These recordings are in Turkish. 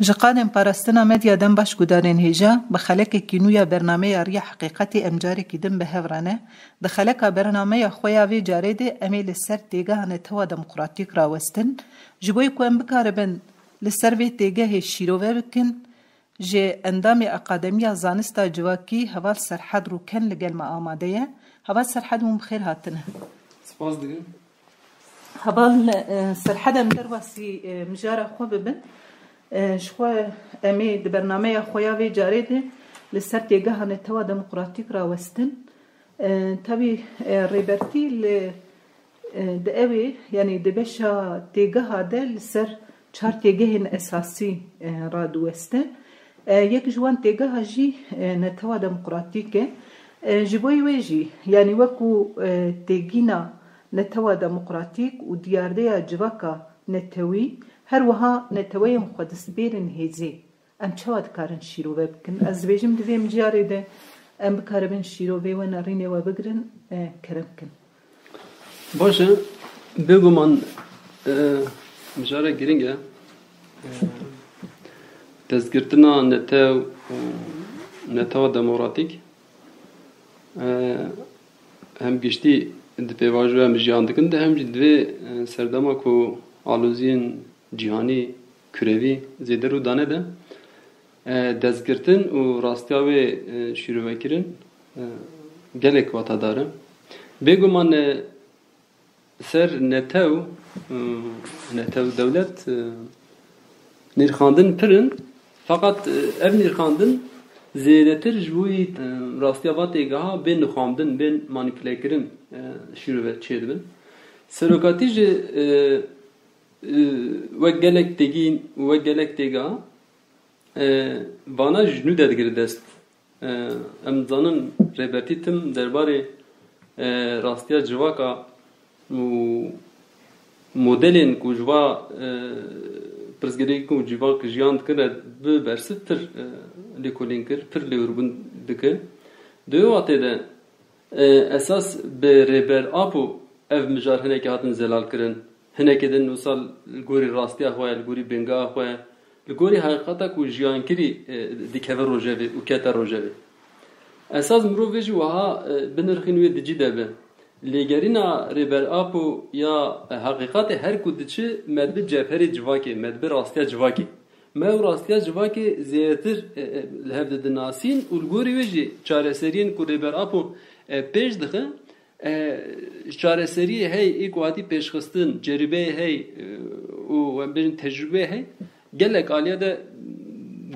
جقادم پاراستنا مدیا دم باش گودارین هیجا بخلک کینویا برنامه یاری حقیقتی امجاری کدم به هفرانه دخلک برنامه خویا وی جارده امیل سر تیگه نتوا دموکراتیک راوستن جبوی کو ام بکاربن لسر وی تیگه شیروه بکن جه اندام اکادمیا زانستا جواکی حوال سرحد رو کن لگل ما آماده حوال سرحد مم بخیر هاتنه سپاس دیگه حوال سرحد ام درواسی مجاره خوب ببن شخوا امی د برنامه خویا وی جارده لسر تیگه نتوا دموکراتیک راوستن تبی ریبرتی د اوی یعنی د بشا تیگه هاده لسر چهار تیگه اساسی را دوسته یک جوان تیگه هاجی نتوا دموکراتیکه جبوی ویجی یعنی وکو تیگینا نتوا دموکراتیک و دیارده جواکا نتوی هر وها نتویم خودس بیرن هیزی ام چواد کارن شیروه بکن از بیجم دویم جاری ده ام بکاربن شیروه و نرینه و بگرن کرم کن باشه بگو من مجاره گرینگه دستگرتنا نتو دموکراتیک هم گشتی دپیواجو هم جیان دکن ده هم جدوی سردما کو آلوزین جهانی کروی زیده رو دانه ده دستگرتن و راستیاوی شیروه کرن گلک واتا داره بگو من سر نتو دولت نرخاندن پرن fakat ev nirxandin zêdetir ji bo rastiya têgeha bên nixwandin bên manîpülekirin şîrove çêdibin serokatî ji wek gelek têgîn û wek gelek têgeha vana ji nû de digire dest em zanin rêbertî tim derbarê rastiya civaka û modelên ku ji va pirsgirêk û civak jiyan dikire bi bersiv pir lêkolîn kir pir lêwîrbûn dike di wê watê de esas bi rêber apo ev mijar hinekî hatin zelal kirin hinekê din wisa li gorî rastiya xwe li gorî bêngeha xwe li gorî heqîqeta ku jiyankirî dikeve rojevê û kete rojevê esas mirovê jî wiha binirxîn wê dicî de be lêgerîna rêber apo ya heqîqetê her ku diçi medbi cevherê civakê medbi rastiya civakê me û rastiya civakê zêdetir li hev didin nasîn û li gorî wê jî çareseriyên ku rêber apo pêş dixe çareseriyê hey ê ku hatî pêşxistin ceribeyê hey û em bêjin tecrübeyê hey gelek aliya de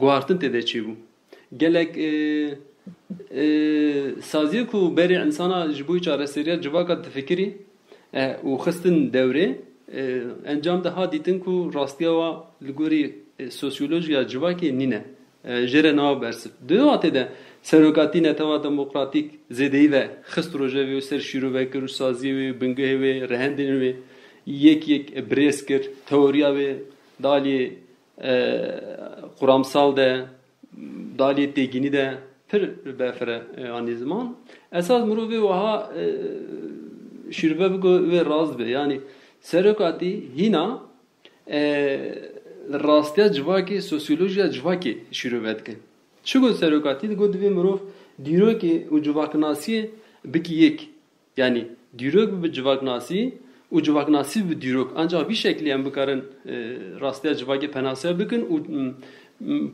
guhartin tê de çêbû gelek saziyê ku berê insana ji bo çareseriya civaka difikirî û xistin dewrê encam de ha dîtin ku rastiya wa li gorî sosyolojiya civakê nîne jêre nav bersiv di wê watê de serokatî netewî demokratîk zêdeyî ve xist rojevê û ser şîrove kir û saziyê wê bingehê wê rehendên wê yek birêz kir teoriya wê dalê quramsal de dalê têgînî de pir befire anî ziman esas mirovê wiha şîrove bike wê rast be yanî serokatî hîna rastiya civakê sosyolojiya civakê şîrove dike çi got serokatî digot divê mirov dîrokê û civaknasiyê bikî yek yanî dîrok bi civaknasî û civaknasî bi dîrok ancak vî şeklî em bikarin rastiya civakê penasiya bikin û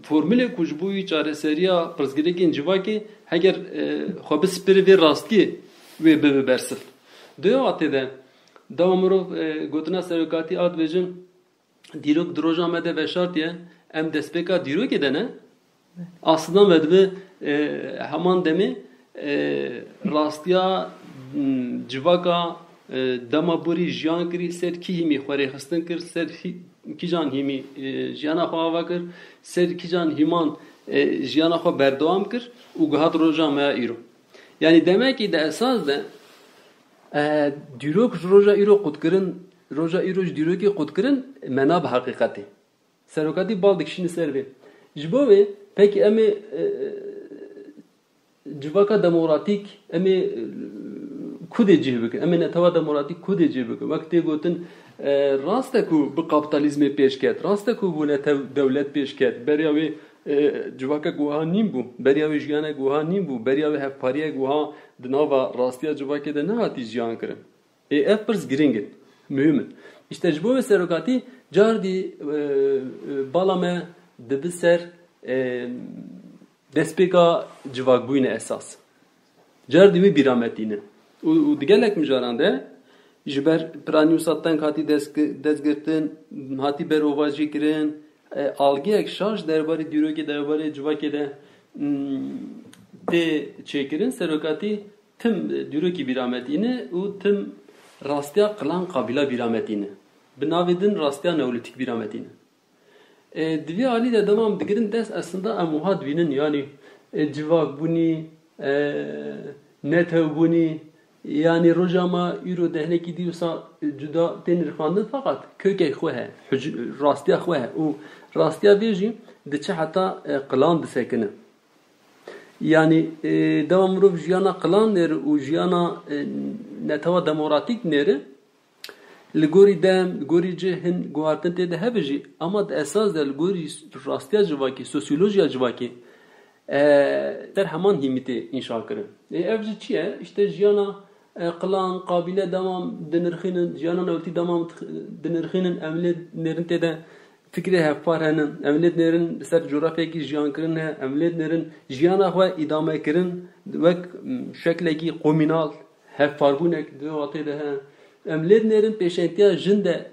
formülê ku ji bo çareseriya pirsgirêkên civakê heger xwe bispirê vê rastiyê wê bibe bersiv di wê watê de dawa mirov gotina serokatî a dibêjin dîrok di roja me de veşartiye em destpêka dîrokê de ne aslında me dibe heman demê rastiya civaka dema borî jiyan kirî ser kî hîmî xwerêxistin kir ser kîjan hîmî jiyana xwe ava kir ser kîjan hîman jiyana xwe berdewam kir û gihat roja me ya îro yanî demekî de esas de dîrok ji roja îro qutkirin roja îro ji dîrokê qutkirin mena bi heqîqetê serokatî bal dikişîne ser vê ji bo wê pekî em ê civaka demokratîk em ê kudê cih bikin em ê netewî demokratîk kudê cih bikin wek tê gotin راسته کو به کاپیتالیسم پیش کرد راسته کو بونه دولت پیش کرد بریاوی جواکه گوها نیم بو بریاوی جیانه گوها نیم بو بریاوی هفپاریه گوها دناوا راستیا جواکه ده نهاتی جیان کرن اف پرس گرینگه mühim. İşte bu serokati cardi balame debiser despeka civak buyne esas. Cardi mi birametine. U digelek mijarande jiber pranyusattan hati dezgirtin hati berovaji kirin algiyek şarj derbari diroki derbari civaki de de çekirin serokati tüm diroki birametine u tüm rastya kılan kabila birametine. Binavedin rastya neolitik birametine. Divi ali de devam digirin des aslında amuhad binin yani civak buni netev buni yani rojama euro dehneki diyorsa cüda denir kandın fakat köke xuhe rastya xuhe o rastya veji diçe hatta kılan disekine. Yani devamlı jiyana kılan ner o jiyana netava demokratik neri ligori dem ligori cihin guartın tede hebeci ama esas da ligori rastya civaki sosyolojiya civaki der hemen himiti inşa kırın. Evci çiye işte jiyana kılan kabile devam denirkhinin jiyana nevti devam denirkhinin emlet nerin tede fikri hafparhanın emlet nerin ser coğrafyaki jiyan kırın emlet nerin jiyana ve idame kırın ve şekleki komünal hafparbunek diyor de emlet nerin peşentiya jinde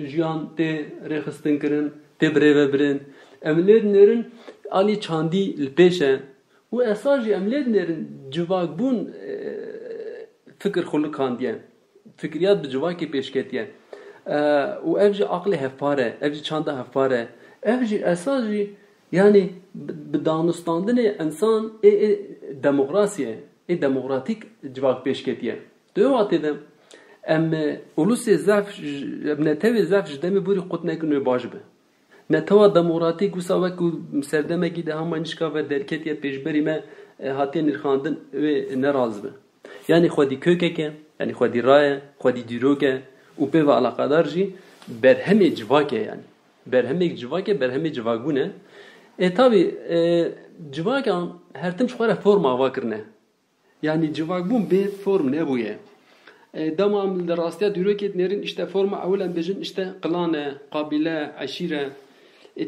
jiyan te rexistin kırın te breve birin emlet nerin ali çandi peşe و اساجی املت نرن جواک بون فکر خلق کاندیه فکریات به جواکی پیش کتیه و evji akli hafare evji çanda hafare evji اساجی yani bedanustandın insan demokrasiye demokratik civak peş ketiye dövatede em ulusi zaf netevi zaf jdemi buri qutnek no bajbe netava demokratik usavak serdemeki de hamanişka ve derketiye peşberi me hatiye nirkhandın ve nerazbe. Yani xwedi kökeke, yani xwedi raye, xwedi diroke, upe ve alakadarji berheme civake yani. Berheme civake, berheme civagune. Tabi civakan her tim şuara forma avakırne. Yani civagbun bir form ne bu ye? Damam rastya diroket nerin işte forma avulen bejin işte klane, kabile, aşire.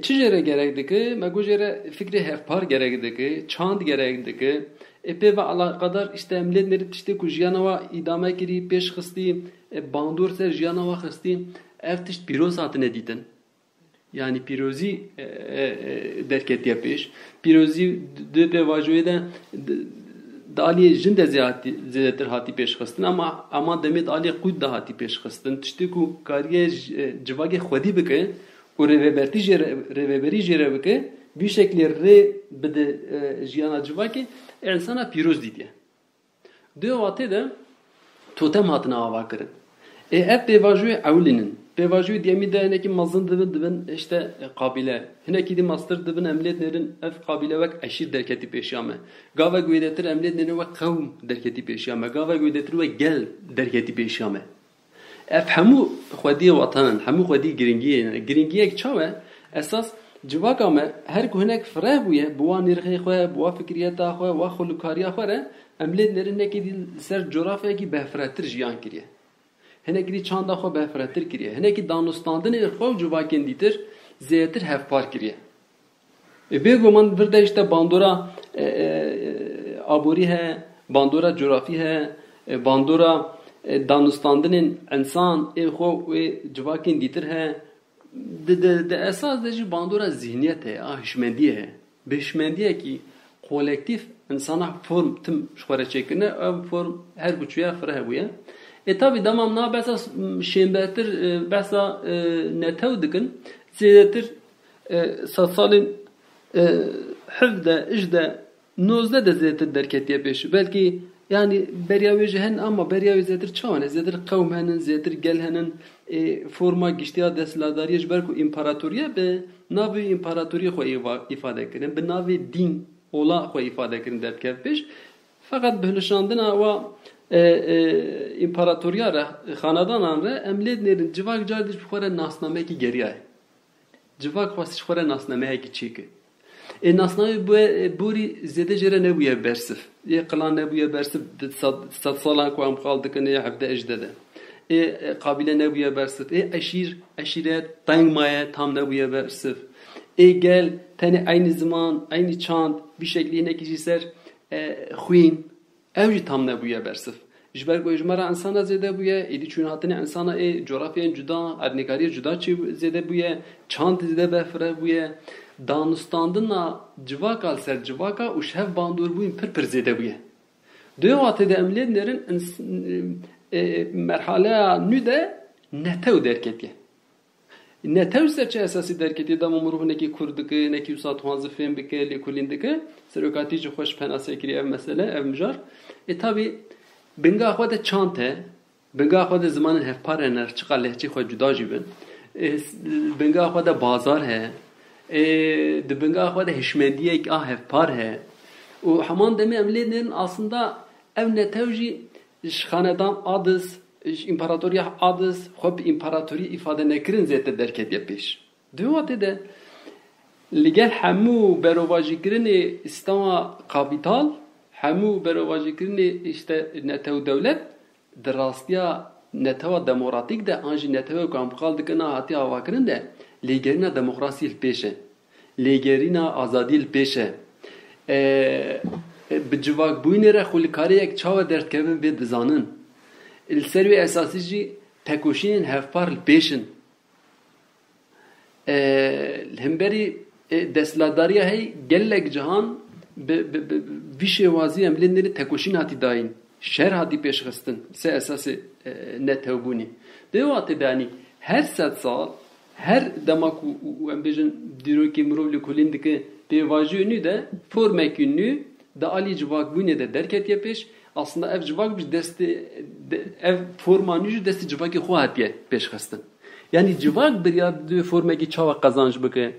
Çijere gerekti ki, megujere fikri hafpar gerekti ki, çand gerekti ki, epey ve alakadar işte emletleri işte ku jiyanava idame kiri peş kısti, bandur ser jiyanava kısti, ertiş piroz hatine didin. Yani pirozi derket yapış, pirozi de vajoye de daliye jinde ziyadetir hati peş kıstin ama demet aliye kud da hati peş kıstin. Tişti ku kariye civage xwedi bike, o reveberi jere bike bir şekilde re bide jiyana civaki insana piroz didiye. Diyor vatı da totem hatına ava kırın. Hep pevajoyu avlinin. Pevajoyu diyemi de neki mazın dibin işte kabile. Hineki di master dibin emletlerin ev kabile vek eşir derketi peşyame. Gava güydetir emletlerin ve kavm derketi peşyame. Gava güydetir ve gel derketi peşyame. Hemu xwedî watanin, hemu xwedî giringiyê ne. Giringiyek çaw e? Esas civaka me her ku hinek fireh bûye, bi wan nirxê xwe, bi wan fikriyeta xwe, wan xulukariya xwe re emlêt nerin nekî dî ser coğrafyayekî behfiretir jiyan kiriye. Hinekî dî çanda xwe behfiretir kiriye. Hinekî danûstandinê xwe û civakên dîtir zêtir hevpar kiriye. Bêguman bir de işte bandora aborî he, bandora coğrafî he, bandora danustandının insan xo ve civakên dîtir he de esas de jî bandora zihniyet he hişmendiye he bişmendiye ki kolektif insana form tim şwara çekine ev form her buçuya firah buya tabi damam na besa şembetir besa netev dikin zêdetir salin hifde ijde nozde de zêdetir derketiye peş belki yani beriyavi jehen ama beriyavi zedir çawane zedir kavm henin zedir gel henin forma giştiya desladariye jber ku imparatoriye be navi imparatoriye xwe ifade kirin be navi din ola xwe ifade kirin derkev peş fakat bihlaşandina ve imparatoriya re xanadanan re emled nerin civak car diş bixware nasname ki geriye. Civak xwast xware nasname ki çeke. Nasname buri zede jere ne buye bersif. Ye qlan ne buye bersif sad salan ku am qaldıkın ya hafta ejdede. Kabile ne buye bersif. Aşiret tangmaya tam ne buye bersif. Gel tane aynı zaman aynı çant bir şekliyle kişiser xuin evci tam ne buye bersif. Jber ko ijmara insana zede buye edi çün hatine insana coğrafyan cuda etnikariye cuda çi zede buye çant zede befre buye danustandına civaka ser civaka u şev bandur buyin pir zede buye. Diyor atede emledlerin merhale nüde netev derketiye. Netev serçe esası derketiye da mumruh neki kurdiki neki usat hazifem bike lekulindiki serokati ji hoş penase kiri ev mesele ev mijar. Tabi benga xwede çante benga xwede zamanın hevparener çıqa lehçe xwe cuda jibin. Benga xwede bazar he. De benga xwede hişmendiyek hevpar he. O heman demi emledlerin aslında ev netev jî xanedan adız imparatoriya adız xwe bi imparatoriya ifade nekirin zête derketiye pêş. Diwatê de li gel hemû berovajîkirinê îstema kapital hemû berovajîkirinê işte netew dewlet di rastiya netewa demokratîk de an jî netewa ku em bixal dikin hatî avakirin de lêgerîna demokrasiyê li pêş e. Lêgerîna azadî li pêş e. Bi civakbûyînê re xwilikariyek çawa derdkevin vê dizanin. Li ser wê esasî jî tekoşînên hevpar li pêşin. Hemberî desthilatdariya hey gelek cihan vî şêwazî em lênerî tekoşîn hatî dayîn. Şer hatî pêşxistin. Se esasê netewbûnê. Di watê de yanî her sed sal her dema ku em bêjin dîrokê mirov li kulîn dike pêvajî nû de formekî nû de alî civakbûnê de derketiye pêş. Aslında ev civak bir desti ev formanı ju desti civakê xwe hatiye pêşxistin. Yani civak bir ya de formekî çawa qazanç bike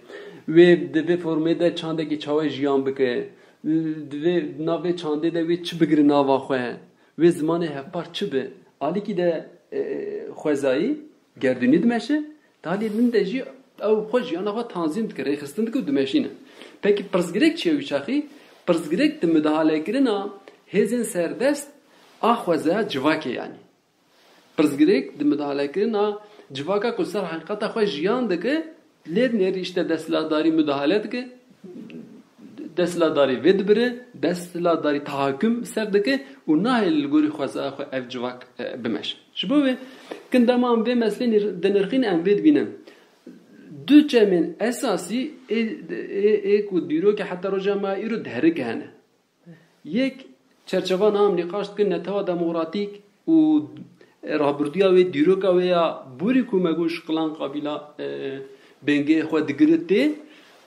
ve de formê de çandekî çawa jiyan bike ve navê çandê de wê çi bigire nava xwe ve zimanê hevpar çi be alîkî de xwezayî gerdûnî dimeşe dalî min de jî ew xwe jiyana xwe tanzîm dike rêxistin dike û dimeşîne. Peki pirsgirêk çi ye wî çaxî? Pirsgirêk di müdahalekirina hêzên serdest a xwezaya civakê yani. Pirsgirêk di müdahalekirina civaka ku ser heqîqeta xwe jiyan dike lêr nêrî işte desthilatdarî müdahale dike desthilatdarî vê dibire desthilatdarî tahakküm ser dike û nahê li gorî xwezaya xwe ev civak bimeş. Ji bo wê kin dema em vê meselê dinirxîn em vê dibînin. Du çemên esasî ku dîrokê heta roja me îro diherike hene. Yek çerçeva nam nîqaş dikin netewa demokratîk û rabirdûya wê dîroka wê ya borî ku me got şiqilan qabîla bengê xwe digire tê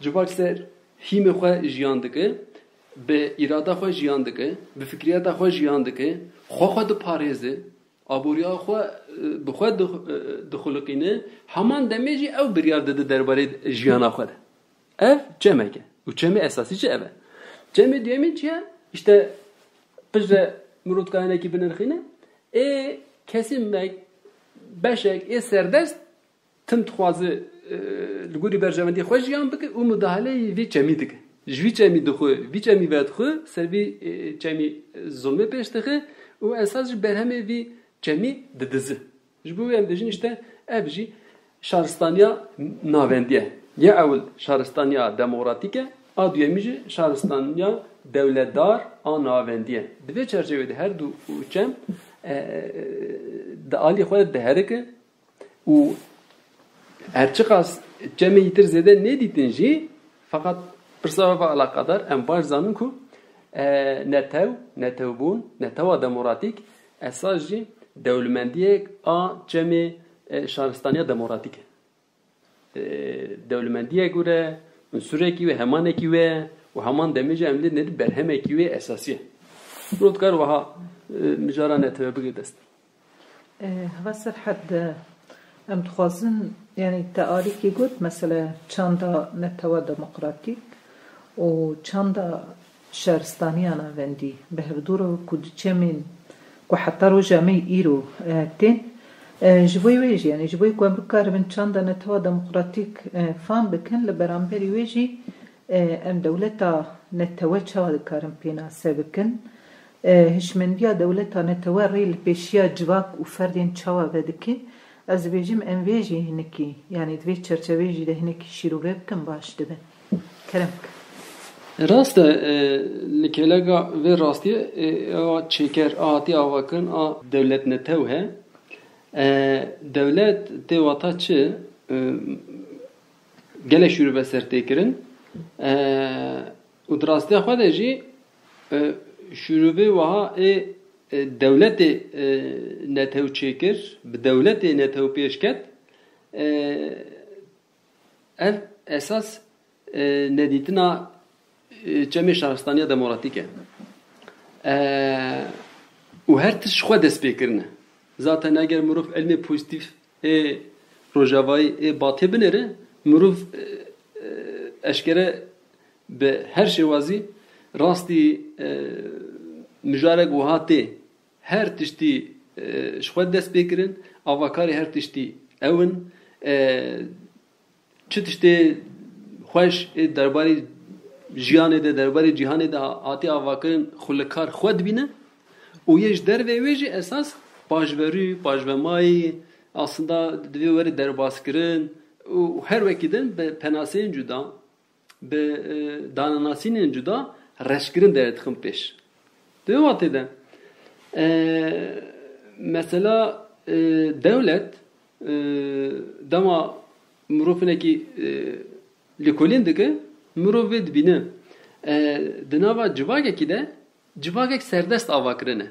civak ser hîmê xwe jiyan dike bi îrada xwe jiyan dike bi fikriyata xwe jiyan dike xwe diparêze aboriya xwe bi xwe dixuliqîne heman demê jî ew biryar dide derbarê jiyana xwe de. Ev cemek e û cemê esasî çi ev e. Cemê duyemîn çi ye? İşte pijre mirotkanekî binirxîne kesinmek beşek serdest tim dixwaze li gorî berjewendî xwe jiyan bike û müdahaleyê vê cemî dike. Ji vî cemî dixwe vî cemî vedixwe ser vî cemî zulmê pêş dixe û esas ji berhemê vî cemî didize. Ji bo wê em dibêjin işte ev jî şaristaniya navendiye. Ya ewil şaristaniya demokratîk e a duyemî jî şaristaniya devletdar a navendiye. Di vê çerçevede her du çem di alî xwe diherike û her çi qas cemê yitir zêde nedîtin jî fakat pirsa ve alaqadar em baş zanin ku netewbûn netewa demokratîk esas jî dewlemendiyek a cemê şaristaniya demokratîk e. Dewlemendiyek were unsurekî ve hemanekî we û heman demê jî em lê nedî berhemekî wê esasî ye. Rotkar wiha mijara netewê bigê dest. Heva Serhed em dixwazin yani te alîkî got mesela çanda netewa demokratîk û çanda şaristaniya navendî bi hevdûra ku di çemên ku heta roja me îro tên ji bo wê jî yani ji bo ku em bikarin çanda netewî demokratîk fan bikin li beramberî wê jî em dewleta netewî çawa dikarin pênase bikin hişmendiya dewleta netewî rê li pêşiya civak û ferdên çawa vedike ez dibêjim em vê jî hinekî yani divê çerçevê jî de hinekî şîrove bikin baş dibe kerem Rast e li kêlega vê rastiyê a çêker a hatî avakirin a dewlet netew he dewlet tê wata çi gelek şîrove ser tê kirin û di rastiya xwe de jî şîrovê wiha dewletê netew çêkir bi dewletê netew pêşket ev esas nedîtina cemê şaristaniya demokratîk e û her tişt xwe dest pêkirin e zaten eger mirov elmê pozîtîv rojavayî batê binêre mirov eşkere bi her şêwazî rastî mijarek wiha tê her tiştî ji xwe dest pêkirin avakarê her tiştî ew in çi tiştê xweş derbarê jiyanê de derbarê cîhanê de hatî avakirin xulekar xwe dibîne û yê ji dervê wê jî esas pajverû pajvemayî aslında divê werî derbazkirin û her wekî din bi penaseyên cuda bi dananasînên cuda reşkirin derdixin pêş divê watê de mesela dewlet dema mirovinekî lêkolîn dike mirov vê dibîne di nava civakekî de civakek serdest avakirin e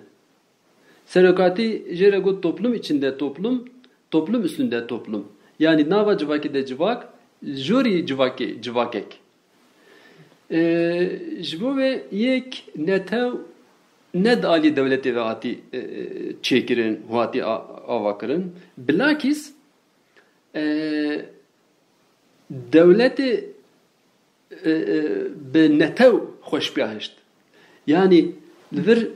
serokatî jê re got toplum içinde toplum toplum üstünde toplum yani nava civakê de civak jorî civakê civakek ji bo vê yek netew ned alî dewletê ve hatî çêkirin û hatî avakirin bilakîs dewletê bi netew xweş pêhişt yani li vir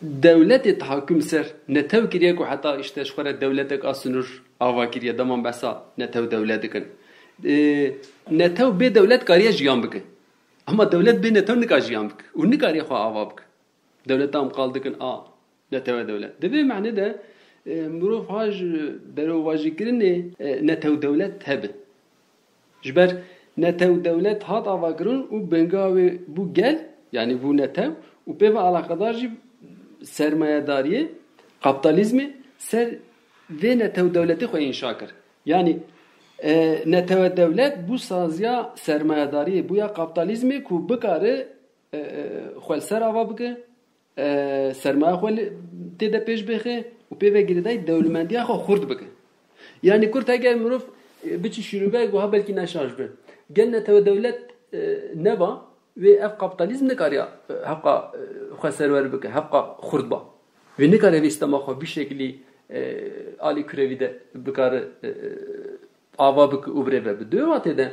dewletê tahakküm ser netew kiriye ku heta işte ji xwe re dewletek a sinûr ava kiriye deman behsa netew dewlet dikin netew bê dewlet kariye jiyan bike ama dewlet bê netew nikare jiyan bike û nikariye xwe ava bike dewleta em qal dikin a netew dewlet di vê mehnê de mirov ha ji berovajîkirinê netew dewlet hebe ji ber netew dewlet hat avakirin û benga wê bû gel yani bû netew û pê ve alaqedar jî sermayedariyê kapitalizmê ser vê netew dewletê xwe înşa kir yani netew dewlet bû saziya sermayedariyê bûya kapitalizmê ku bikare xwelser ava bike sermaye xwe tê de pêş bixe û pê ve girêdayî dewlemendiya xwe xurt bike yani kurt eger mirov biçî şîrove goha belkî neşarj be gel netew dewlet neba ve ev kapitalizm nikariya haqqa xwe serwer bike haqqa xurt ba ve nikare vê sistema xwe bir şeklî alî kurevî de bikare ava bike û birêve bi duê watê de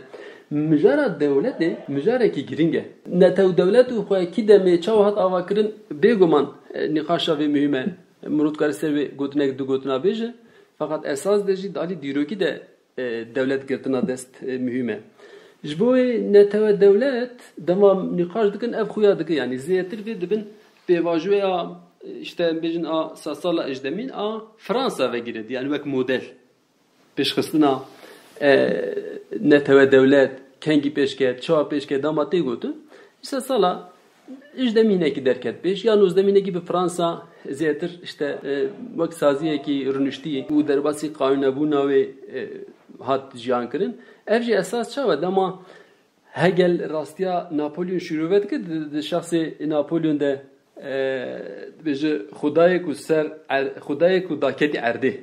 mijara dewletê mijarekî giring e netew dewlet û xwe kî demê çawa hat avakirin bêguman nîqaşa vê mühim e mirov dikare ser vê gotinek du gotina bêje fakat esas de jî alî dîrokî de devlet girtina dest mühim e ji bo wê netew dewlet dema nîqaş dikin ev xuya dike yani zêtir vê dibin pêvajoya işte bêjin a sasala ejdemîn a Fransa vegire yani wek model pêşxistina netew dewlet kengî pêşket çawa pêşket dema tê gotin îsa sala ejdemînekî derket pêş ya nozdemînekî bi Fransa zêtir işte wek saziyekî rûniştî û derbasî qanûnebûna wê hat jiyan kirin ev jî esas çawa dema hegel rastiya Napolyon şîrove dike di şexsê Napolyon de bêje xudayê ku ser xudayê ku daketî erdê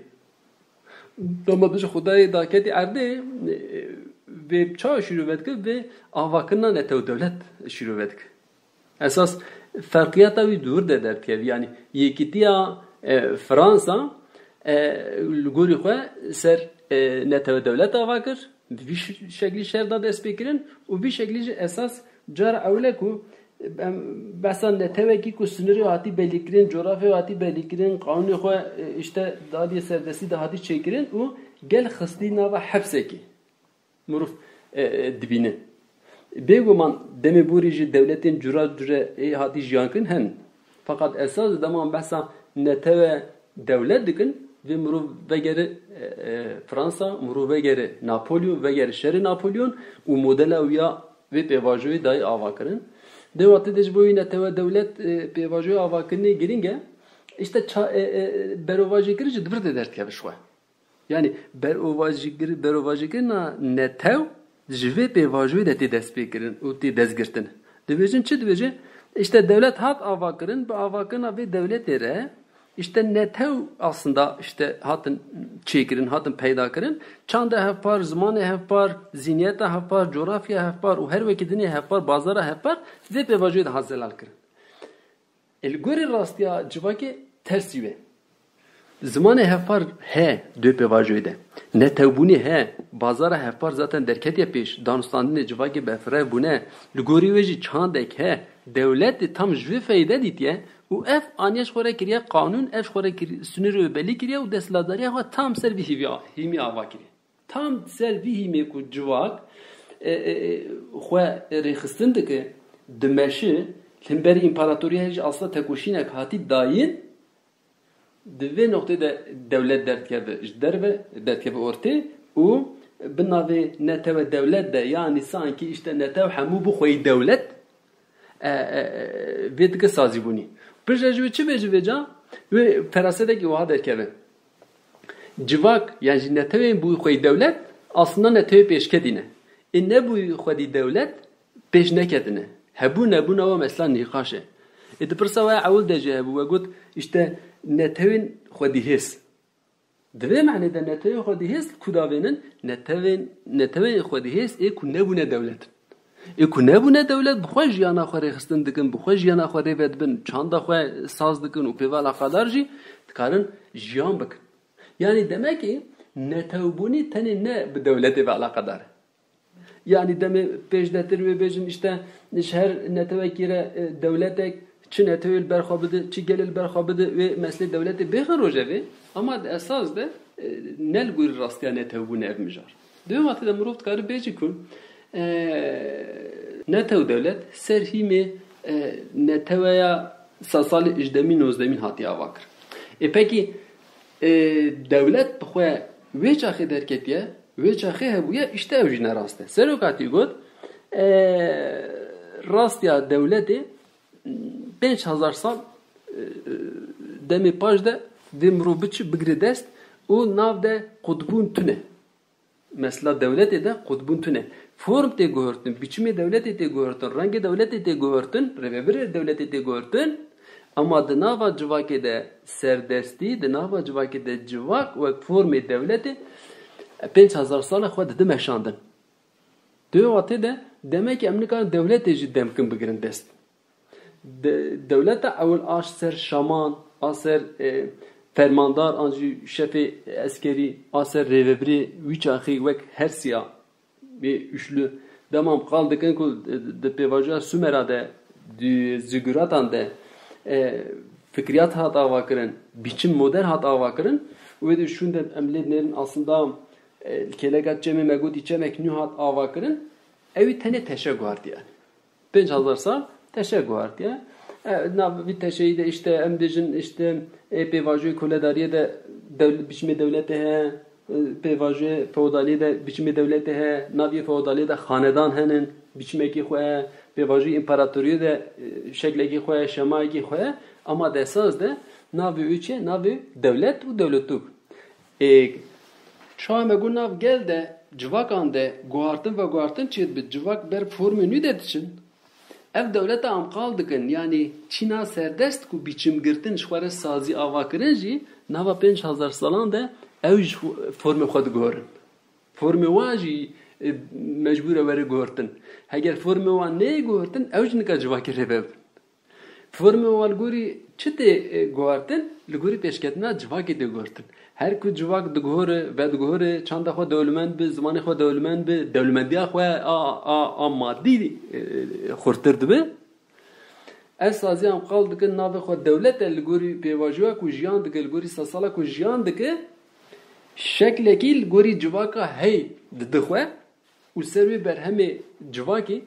dema bêje xudayê daketî erdê vê çawa şîrove dike vê avakirina netew dewlet şîrove dike esas ferqiyata wî dûr de derkeve yani yekîtiya Fransa li gorî xwe ser netew dewlet ava kir vî şeklî şerda dest pê kirin û vî şeklî jî esas cara ewle ku مثلا نتوکی که سنری هاتی بلیکرین جغرافی هاتی بلیکرین قانون خو işte دادی سردسی ده هاتی چیکرین و گل خستی نوا حبسه کی مرف dibine beguman demi burici devletin cura hati jiyankın hen fakat esas zaman bahsa neteve devlet dikin ve muru vegeri Fransa muru vegeri Napolyon vegeri şeri Napolyon u modela uya ve pevajoyu dahi avakırın devletı dejboyu neteve devlet pevajoyu avakırını giringe işte berovajı kirici dıvır da dert ki şu yani berovajı kirina netev jive pevajoyu da ti dest pekirin u ti dezgirtin dibecin çi dibecin işte devlet hat avakırın bu avakırına ve devlet ere işte netev aslında işte hatın çekirin hatın peyda kırın çanda hepar zamanı hepar zihniyete hepar coğrafya hepar o her vakitini hepar bazara hepar ve pevajoyu da hazırlar kırın elgori rastya civaki tersive zamanı hepar he dö pevajoyu da netev buni he bazara hepar zaten derket yapış danustandine civaki befre bune elgori veji çandek he devlet tam jve feyde ditiye و اف آنیش خوره کریه قانون اف خوره کریه سنر بلی کریه و دستلاداری ها تام سر وی هیمی آوا کریه تام سر وی هیمی کو جواک خو ریخستند که دمشی لمبر امپراتوری هج اصلا تکوشینه هاتی داین دوی نقطه دولت درد کرده دربه درد کرده orte و بناوی نتو دولت ده yani sanki işte netev hamu bu خوی دولت vedike sazi buni Pırjacı çi vecveca ve ferasedeki vaha derkeve. Civak yani neteve bu xoy devlet aslında neteve peşkedine. Ne bu xoy devlet peş nekedine. Hebu ne bu nava mesela nikaşe. De pırsa ve avul dece bu ve gut işte netevin xoy his. Dve mani de neteve xoy his kudavenin neteve xoy his ku ne bu ne devlet. Ekune bu ne devlet bu xoş yana xore xistin dikin bu xoş yana xore vedbin çanda xwe saz dikin u pevala qadarji tkarın jiyan bik. Yani demek ki netevbuni tane ne bu devlete ve alakadar. Yani deme pejdetir ve bejin işte her netevekire devletek çi netevil berxabıdı çi gelil berxabıdı ve mesle devlete bexir rojevi ama esas da nel guri rastya netevbuni ev mijar. Diyorum atı da muruf tkarı bejikun netev devlet serhimi neteveya sasali ijdemin nozdemin hatiya vakır. Peki devlet bxwe ve çaxi derketiye ve çaxi hebuye işte evjine raste. Serokati god rastya devleti 5000 sal demi pajda dimru biçi bigridest o navde kutbun tüne. Mesela devleti de kutbun tüne. Form te gördün, biçimi devleti te gördün, rengi devleti te gördün, revebir devleti te gördün. Ama dınava civakede serdesti, dınava civakede civak ve formi devleti 5000 sala xwe de meşandın. Diyor atı da demek ki Amerika devleti cidden kim bigirin dest. Devlete evvel aş ser şaman, aser fermandar, anji şefi askeri, aser revebri, viçaxi vek hersiya bir üçlü demam kaldıkın kul de pevaja Sümera'da ziguratan de fikriyat hata vakırın biçim model hata vakırın ve de şunda emledlerin aslında kelegat cemi megud içemek nühat avakırın evi tane teşekkür diye 5000 sal teşekkür diye bir teşeyi de işte emdejin işte pevajoy koledariye de biçimi devlete he pevajoy feodaliye de biçimi devlete he naviye feodaliye de hanedan henin biçimeki xoya pevajoy imparatoriye de şekleki xoya şemaki xoya ama da esas de navi üçe navi devlet u devletuk çağme gunav gel de civakan de guartın çet bit civak ber formünü de için ev devlete am kaldıkın yani Çin'a serdest ku biçim girtin şware sazi avakırıncı nava 5000 salan de ev formu xod görün formu vaji mecbur veri görtün eğer formu va ne görtün ev nika civak rebeb formu val guri çite görtün lguri peşketna civak de görtün her ku civak de gore ve de gore çanda xo dövlmen be zamanı xo dövlmen be dövlmendiya xo a maddi xurtirdi be سازی هم قال دکن ناو خود دولت لگوری پیواجوه کو جیان دکه لگوری ساسالا کو جیان دکه شکل کی لگوری جواکا هی ددخوه و سروی بر همه جواکی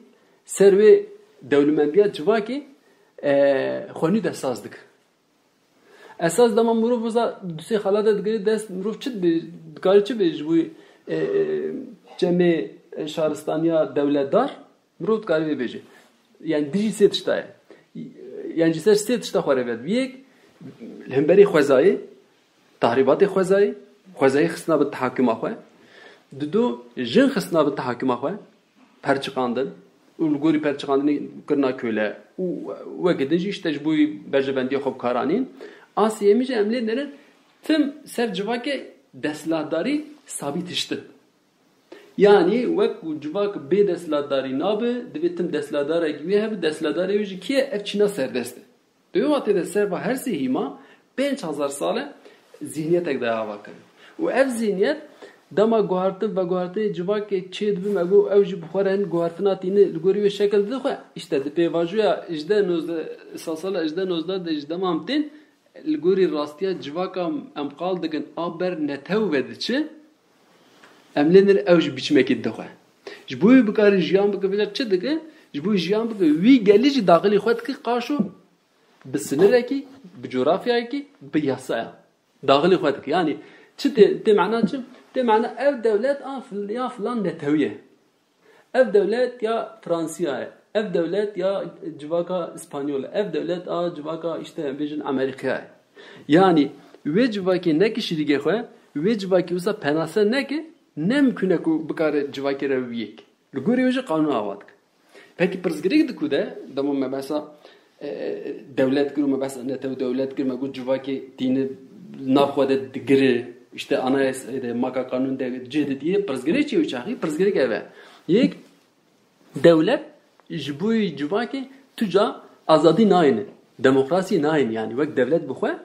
سروی دولمندیات جواکی خونی ده ساز دکه اساس دما مروف وزا دوسی خالات دگری دست مروف چه دکاری چه بیش بوی جمع شهرستانیا دولت دار مروف دکاری بیجه yani dici se tiştaya yani ciser se tişta xwarevet bir hemberi xwezayı tahribatı xwezayı xisna bi tahakkuma xwe dudu jin xisna bi tahakkuma xwe perçiqandın ulgori perçiqandını kırna köle ve gedici işte bu berjebendiye xob karanin asiyemice emle neler tüm sercivake desladari sabit işte yani vek civak be desladari nabe devetim desladara gibi hep desladara yüzü ki evçina serdeste. Diyor atede serba her sehima 5000 sale zihniyet ekdaya vakır. O ev zihniyet dama guhartı ve guhartı civak çed bi megu evci buxaren guhartına tini lgori ve şekilde de işte de pevajuya ijde nozda sasala ijde nozda de ijde mamtin lgori rastiya civakam amqal degin aber netev vedici emlenir evj biçmek iddiğe. Jbuy bikar jiyan bikveler çedike, jbuy jiyan bik vi gelici dağili xwet ki qaşo bi sınıraki, bi coğrafyaki, bi yasaya. Dağili xwet ki yani te mana çi? Te mana ev devlet ya falan neteviye. Ev devlet ya Fransiya, ev devlet ya civaka İspanyol, ev devlet a civaka işte bejin Amerika. Yani ve civaki ne kişilige xwe, ve civaki usa penasa ne ki nemküne ku bikare civaki reviyek. Luguri hoca kanun avadık. Peki pırzgiri gidiku de, damam mesela devlet girme mesela netev devlet girme ku civaki dini nafwade digiri işte anayasa maka kanun de cedi diye pırzgiri çiğ uçağı pırzgiri geve. Yek devlet jbuy civaki tuca azadi naine, demokrasi naine yani vek devlet buxwe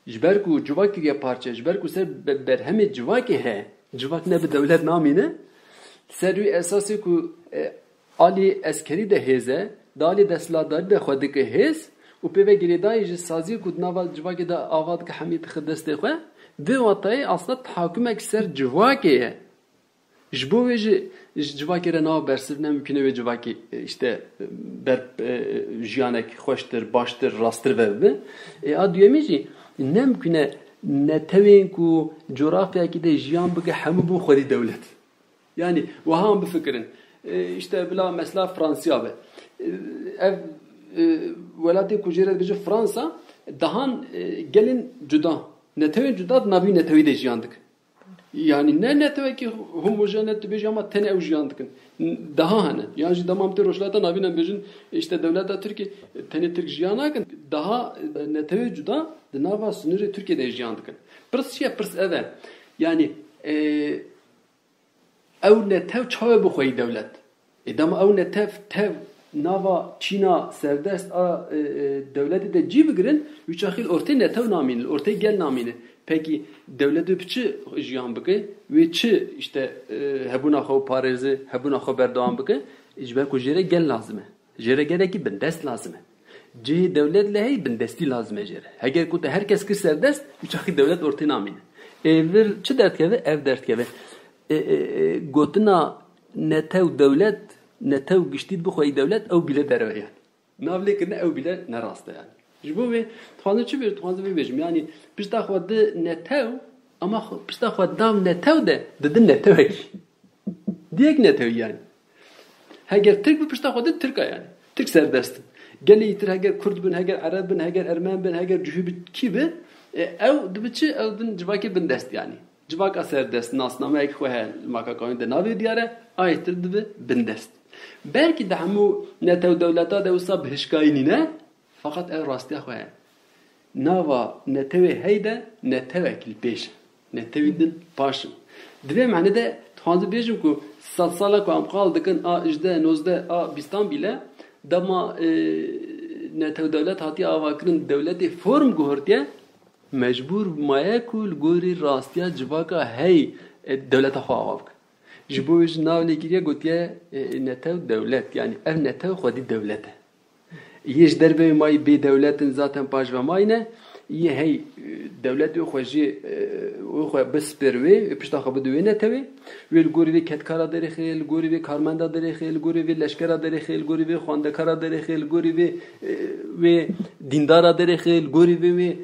jber ku civaki ge parça jber ku ser berheme civaki he. Civak ne bir devlet namine servi esası ku ali askeri de heze dali desladari de xwedike hez u peve giridayı ji sazi ku nava civaki da avad ki hamid xdeste xwe ve watay aslında tahakkümek ser civaki jbo ve civaki re nav bersiv ne mümkün ve civaki işte ber jiyanek xoştur baştır rastır ve adiyemici ne mümkün netevin ku coğrafya ki de jiyan bige hemu bu xwedî devlet. Yani vaham bifikirin. İşte bila mesela Fransa be. Ev velatê ku jêre bije Fransa dahan gelin cuda. Netevin cuda navî netevî de jiyan dikin. Yani ne neteve ki homojenet bije ama tene ew jiyan dikin. Daha hene. Yani ji demam te roşlata navîne bijin işte devleta Türkiye tene Türk jiyan nakin. Daha neteve cuda de nava sınırı Türkiye'de jiyan dikin. Pırs eve. Yani ew netev çawe bixweyi devlet. Dema ew netev tev nava Çîna serdest a devleti de cî bigirin uçaxil ortaya netev namîne, ortaya gel namîne. Peki devleti piçi jiyan bike ve çi işte hebuna xwe parêzi, hebuna xwe berdewam bike ijber ku jêre gel lazım e. Jêre gerekî bindest lazım e. Cihê devlet lehey bindestî lazım e jêre. Heger ku te herkes kir serdest uçaxî devlet ortaya namîne. Vir çi dertkeve? Ev dertkeve. Gotina netev devlet netev giştît bixweyi devlet ew bile derve yani. Navlê kirine ew bile ne rast e yani. Ji bo vê dixwazim çi bir dixwazim vê bêjim yani pişta xwe di netev ama pişta xwe dav netev de didin netevekî. Diyek netev yani. Heger Türk bi pişta xwe di Türk yani. Türk serdestin. Gelê yitir heger Kurd bin, heger Arab bin, heger Ermen bin, heger cihû bin kî bin ew dibiçi ew din civakê bindest yani. Civaka serdest nasnameyek xwe he maka kanûn de navê diyare ayettir dibi bindest. Belki de hemû netew devleta de wisa bihişkayî nîne fakat ev rastiya xwe ye. Nava netewê hey de netewek li pêş. Netewî din paşin. Divê mehnê de dixwazim bêjim ku sala ku em qal dikin a ijde nozde a bîstan bîle dema netew devlet hatiye avakirin devletê form guhirtiye mecbur maye ku li gorî rastiya civaka hey devleta xwe ava bike. Ji bo ji nav lêgiriye gotiye netew devlet yani ev netew xwedî devlet e. Yeş derbe may be devletin zaten paş ve mayne ye hey devlet yo xoji o xo besperwe pişta xabu döne tevi vel gori ve ketkara derexel gori ve karmanda derexel gori ve leşkera derexel gori ve xandakara derexel gori ve dindara derexel gori ve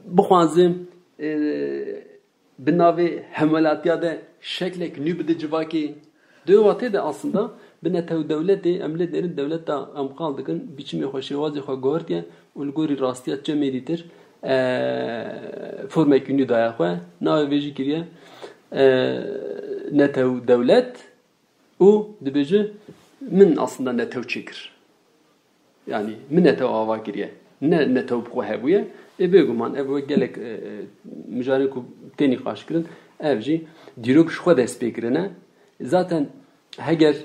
bu xanzım binave hemalatya da şeklek nübde civaki dövate de aslında بنته دولتي أملا دير الدولة أم قال دكان بيشمي خوشيوازي خو غورتيا والغوري راستيا تشميريتر فورما كوني دايا خو ناو فيجي كريا نته دولت و دبيجي من أصلا نته تشكر يعني من نته آوا كريا نته بخو هبويا بيجو مان أبو جالك مجاريكو تاني خاش كرن أفجي ديروك شو ده سبيكرنا zaten heger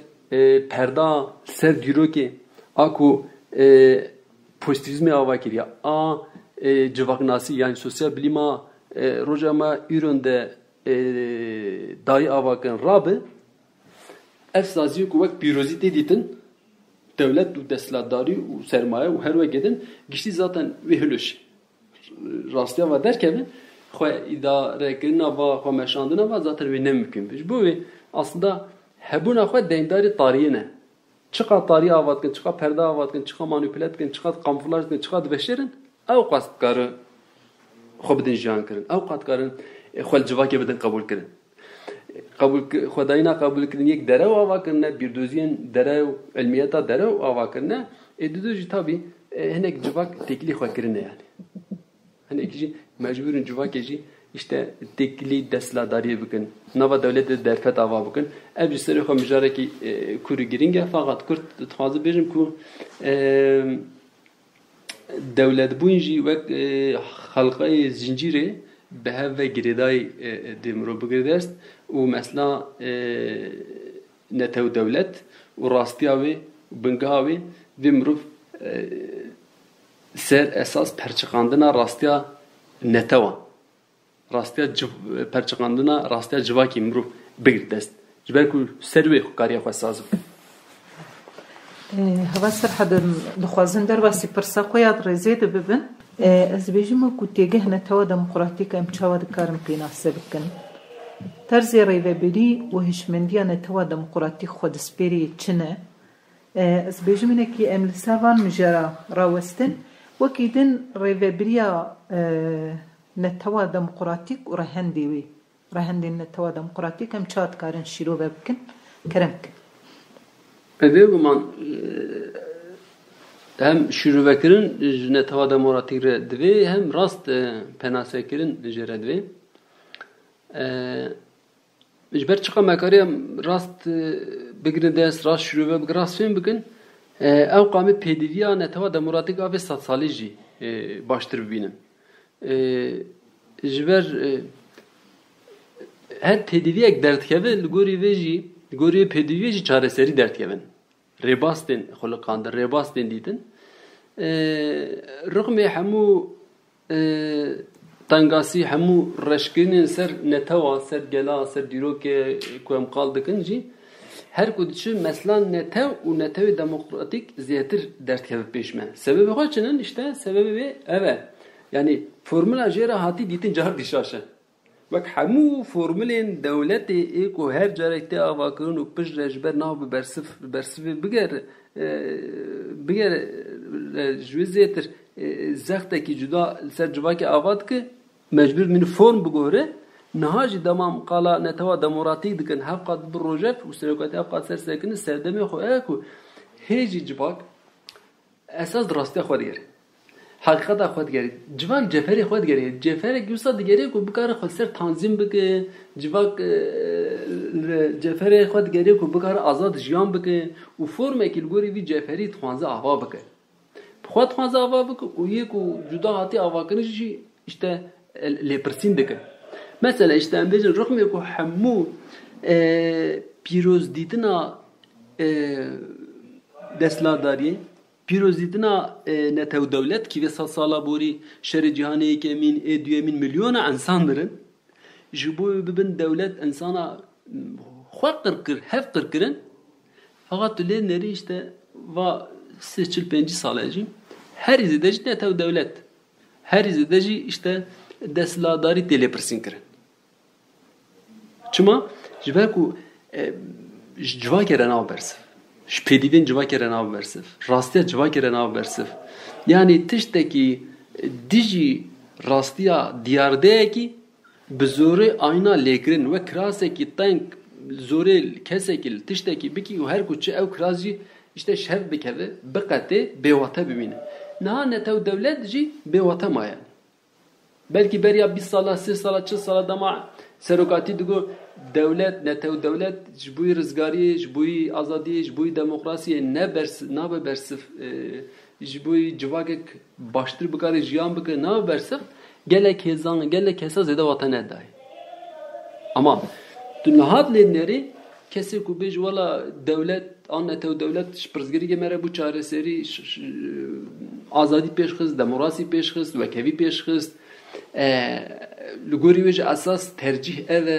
perda ser diyor ki aku pozitivizmi avakiriya a civaknasi yani sosyal bilima rojama üründe dahi avakın rabı efsazi kuvvet pirozite ditin devlet u desladari u sermaye u her vegedin gişti zaten vehluş rastya var derken xwe idare kirina va xwe meşandina va zaten ve ne mümkün bu ve aslında hebuna xwe deyndarî tarihî ne çıka tarih avatkin çıka perde avatkin çıka manipülatkin çıka kamuflajkin çıka dveşerin ew qastkarı xwe bidin jiyan kirin ew qastkarın xwe civakê bidin qebul kirin قبول خداینا قبول کردن یک دره و آوا کردن بیردوزین دره و علمیتا دره و آوا کردن ادوزی tabi هنک جواک تکلی خو کردن yani هنک جی مجبورن جواک جی işte tekli desladari bugün nava devlete derfet ava bugün ev seri xo mijareki kuru giringe fakat kurt txazı bejim ku devlet bunji ve halqay zinciri به و گریدای دمرو بگردست و مثلا نتو دولت و راستیاوی و بنگاوی دمرو سر اساس پرچقاندنا راستیا نتوا راستیا پرچقاندنا راستیا جواکی مرو بگردست جبر کو سروی کاریا خو سازم هوا سر حدا دخوازن در واسی پرسا قیاد رزید ببن از بیجم کو تیگه نتوا دموکراتیک ام چاوا دکارم پیناسه بکن طرز ریوبری و هشمندیا نتوا دموکراتیک خود سپیری چنه از بیجم نکی ام لسوان مجرا راوستن وکیدن ریوبریا نتوا دموکراتیک و رهندیوی رهندی نتوا دموکراتیک ام چاد کارن شیرو بکن کرم کن evet man hem şürüvekirin netava demokratik redvi hem rast penasekirin jeredvi ber çıka mekariye rast bigrindes rast şürüve rast film bugün ev qami pediviya netava demokratik ave sat salici baştır binim jiber her tediviye dertkeve gori veji gori pediviye ji çareseri dertkevin rebastin xulqander rebastin didin rغم hemu tangasi hemu reşkinin ser netava ser gela ser diroke kuam qaldikin ji her kudçu meslan netev u netev demokratik ziyatir dertkev peşme sebebi hoçının işte sebebi evet yani formula jera hati ditin car dişaşa bak hemu formülün devleti eko her carekte avakırın u piş rejber nav bersif biger jüzetir zaktaki juda ser civaki avat ki mecbur min form bugore nahaji damam qala netava demokratik dikin hafqat bir rojef u serokati hafqat ser sekini sevdemi xo eko heji civak esas drastya xo diyer حقیقتا خود گری جوان جفری خود گری جفری گوسا دیگری کو بکار خود سر تنظیم بکه جوان جفری خود گری کو بکار آزاد جیان بکه و فرم اکیل گوری وی جفری توانزه آوا بکه خود توانزه آوا بکه و یک جدا هاتی آوا کنیشی işte lepersin dike mesela işte embecin rıkmı ko hammu piroz ditina desladari پیروزیتنا نتو دولت کی وسا سالا بوری شر جهانی که من ادیمین میلیون انسان درن جبو ببن دولت انسانا خو قرقر هف قرقرن فقط لی نری işte va 45 salajim her izideci netev devlet her izideci işte desladari telepirsin kirin. Çima jiber ku civak eren av bersif. Şpedivin civak eren av bersif. Rastiya civak eren av bersif. Yani tişteki dici rastiya diyardeki bizore ayna lekrin ve kraseki tank zore kesekil tişteki biki her kuçu ev krasji işte şev bikeve bekate bevata bimine. Naha netev devlet ji bevata maya. Belki beriya 1 sala, 3 sala, 4 sala dama serokati digo devlet, netev devlet jbuy rizgari, jbuy azadi, jbuy demokrasiye ne bersif jbuy civagek baştır bikari jiyan bikari ne bersif gelek hezan, gelek hesa zede vatan edday. Ama dünyahat lenleri kesi kubej valla devlet, netev devlet şprzgiri gemere bu çareseri azadi peşkız, demokrasi peşkız, vekevi peşkız لگوری ویج اساس ترجیح اوه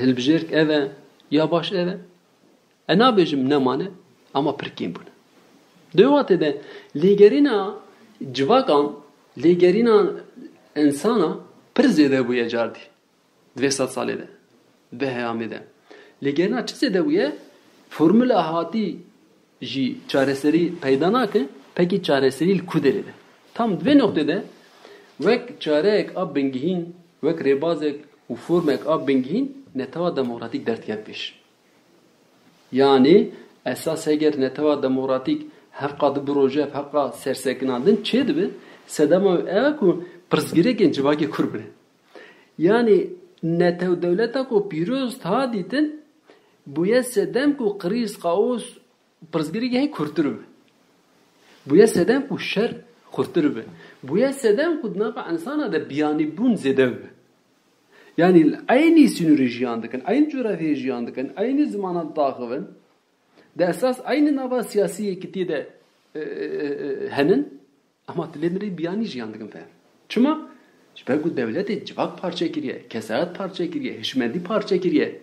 هلبجرک اوه یا باش اوه انا بیجم نمانه اما پرکیم بونه دویواته ده لیگرینا جواکان لیگرینا انسانا پر زیده بویه جاردی 200 ساله ده به هیامی ده لیگرینا چه زیده بویه فرمول احاتی جی چارسری پیدا نکه پکی چارسری کودلی ده tam dve noktede vek çarek ab bengihin vek rebazek u formek ab bengihin netava demokratik dertken peş. Yani esas eğer netava demokratik hakka de proje hakka sersekinadın çedbi sedama evaku pırzgireken civaki kurbne. Yani netev devleta ko piroz taditin buya sedem ko kriz kaos pırzgireke hay kurturub. Buya sedem ko şer kurturub. Buya sedem kudnafa insana da biyani bun zedev. Yani aynı siniri jiyandıkın, aynı coğrafya jiyandıkın, aynı zamana takıbın. Da esas aynı nava siyasi ekiti de henin ama dilenleri biyani jiyandıkın falan. Çuma belki devleti civak parça kiriye, kesaret parça kiriye, hişmendi parça kiriye.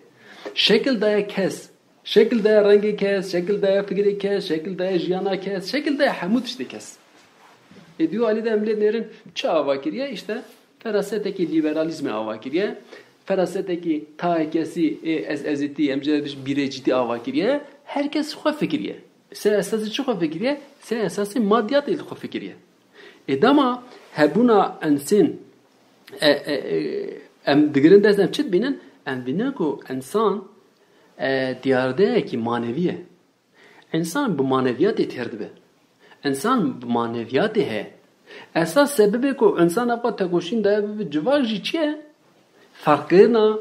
Şekil daya kes, şekil daya rengi kes, şekil daya fikri kes, şekil daya jiyana kes, şekil daya hamut işte kes. Diyor Ali de emlerin çağ avakiriye işte feraseteki liberalizmi avakiriye feraseteki tahkesi ezeti emcediş bireciti avakiriye herkes xo fikriye se esası ço fikriye se esası maddiyat il xo fikriye dama hebuna ensin em digirin desem çit binin em binen ko insan diyardaki maneviye insan bu maneviyat etherdi. İnsan maneviyatı he. Esas sebebi ko insan apa tekoşin da bir civak jiçe farkına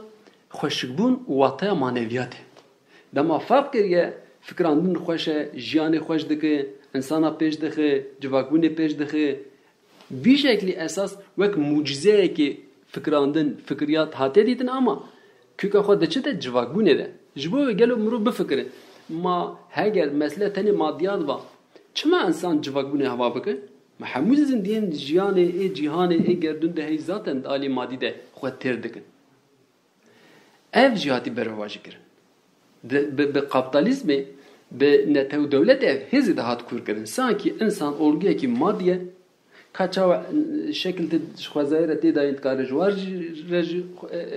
hoşbun vataya maneviyatı. Dama fark kiriye fikrandın hoşe, jiyanı hoş dike, insana peş dike, civakbuni peş dike. Bir şekli esas vek mucize ki fikrandın fikriyat hate didin ama küke xo de çete civakbuni de. Jibo gelo muru bu fikri. Ma heger mesele tani maddiyat va. Çima insan civakbuni hava bike? Mahmuzun diyen jiyane cihane gerdun de hey zaten ali madide xweter dikin. Ev jihati bervajı kirin. Be kapitalizmi be netev devlet ev hezi de hat kur kirin. Sanki insan olguya ki maddiye kaça şekilde xwazayre te dayin karij var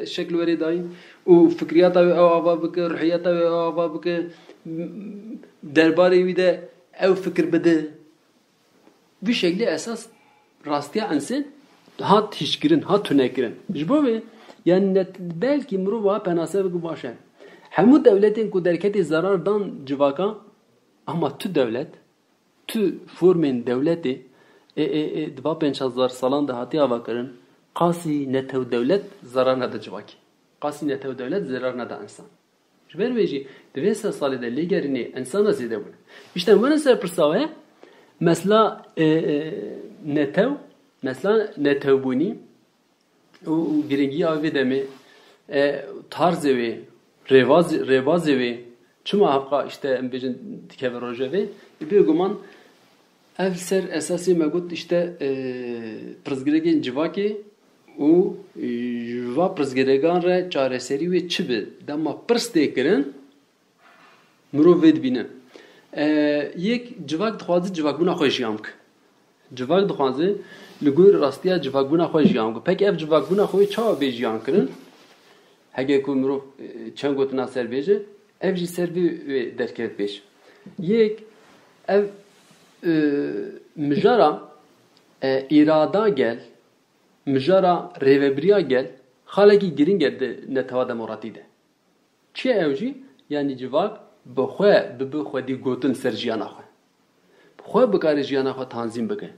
şekil veri dayin o fikriyata ve ava bike ruhiyata ve ava bike derbari bir de ev fikir bede bir şekilde esas rastiya insan hat hişkirin hat tünekirin jbo ve yani belki mruva penase bu başa hemu devletin ku derketi zarardan civaka ama tu devlet tu formen devleti dva pençazlar salan da hatiya vakarın qasi netev devlet zararına da civaki qasi netev devlet zararına da insan jber veji 200 salide ligerini insana zede bu işte bunu ser persave mesela netev mesela netevbuni o birinci avde demi tarz evi revaz evi çuma hakka işte embejin dikever rojevi bir guman ev ser esası megut işte prezgiregen civaki o juva prezgiregan re çareseri ve çibi dama prste kirin muruved bine یک جواب دخوازی جواب بنا خوش جیام که جواب دخوازی لگوی راستیا جواب بنا خوش جیام که پک اف جواب بنا خوی چا به جیام کردن هگه کو مرو چند گوت ناسر بیجه اف جی سر بی درکت بیش یک ev mijara irada gel mijara revebriya gel halaki girin geldi netava demokrati de çi evji yani civak bxwe bxwe di gotin ser jiyana xwe bxwe bikare jiyana xwe tanzim bike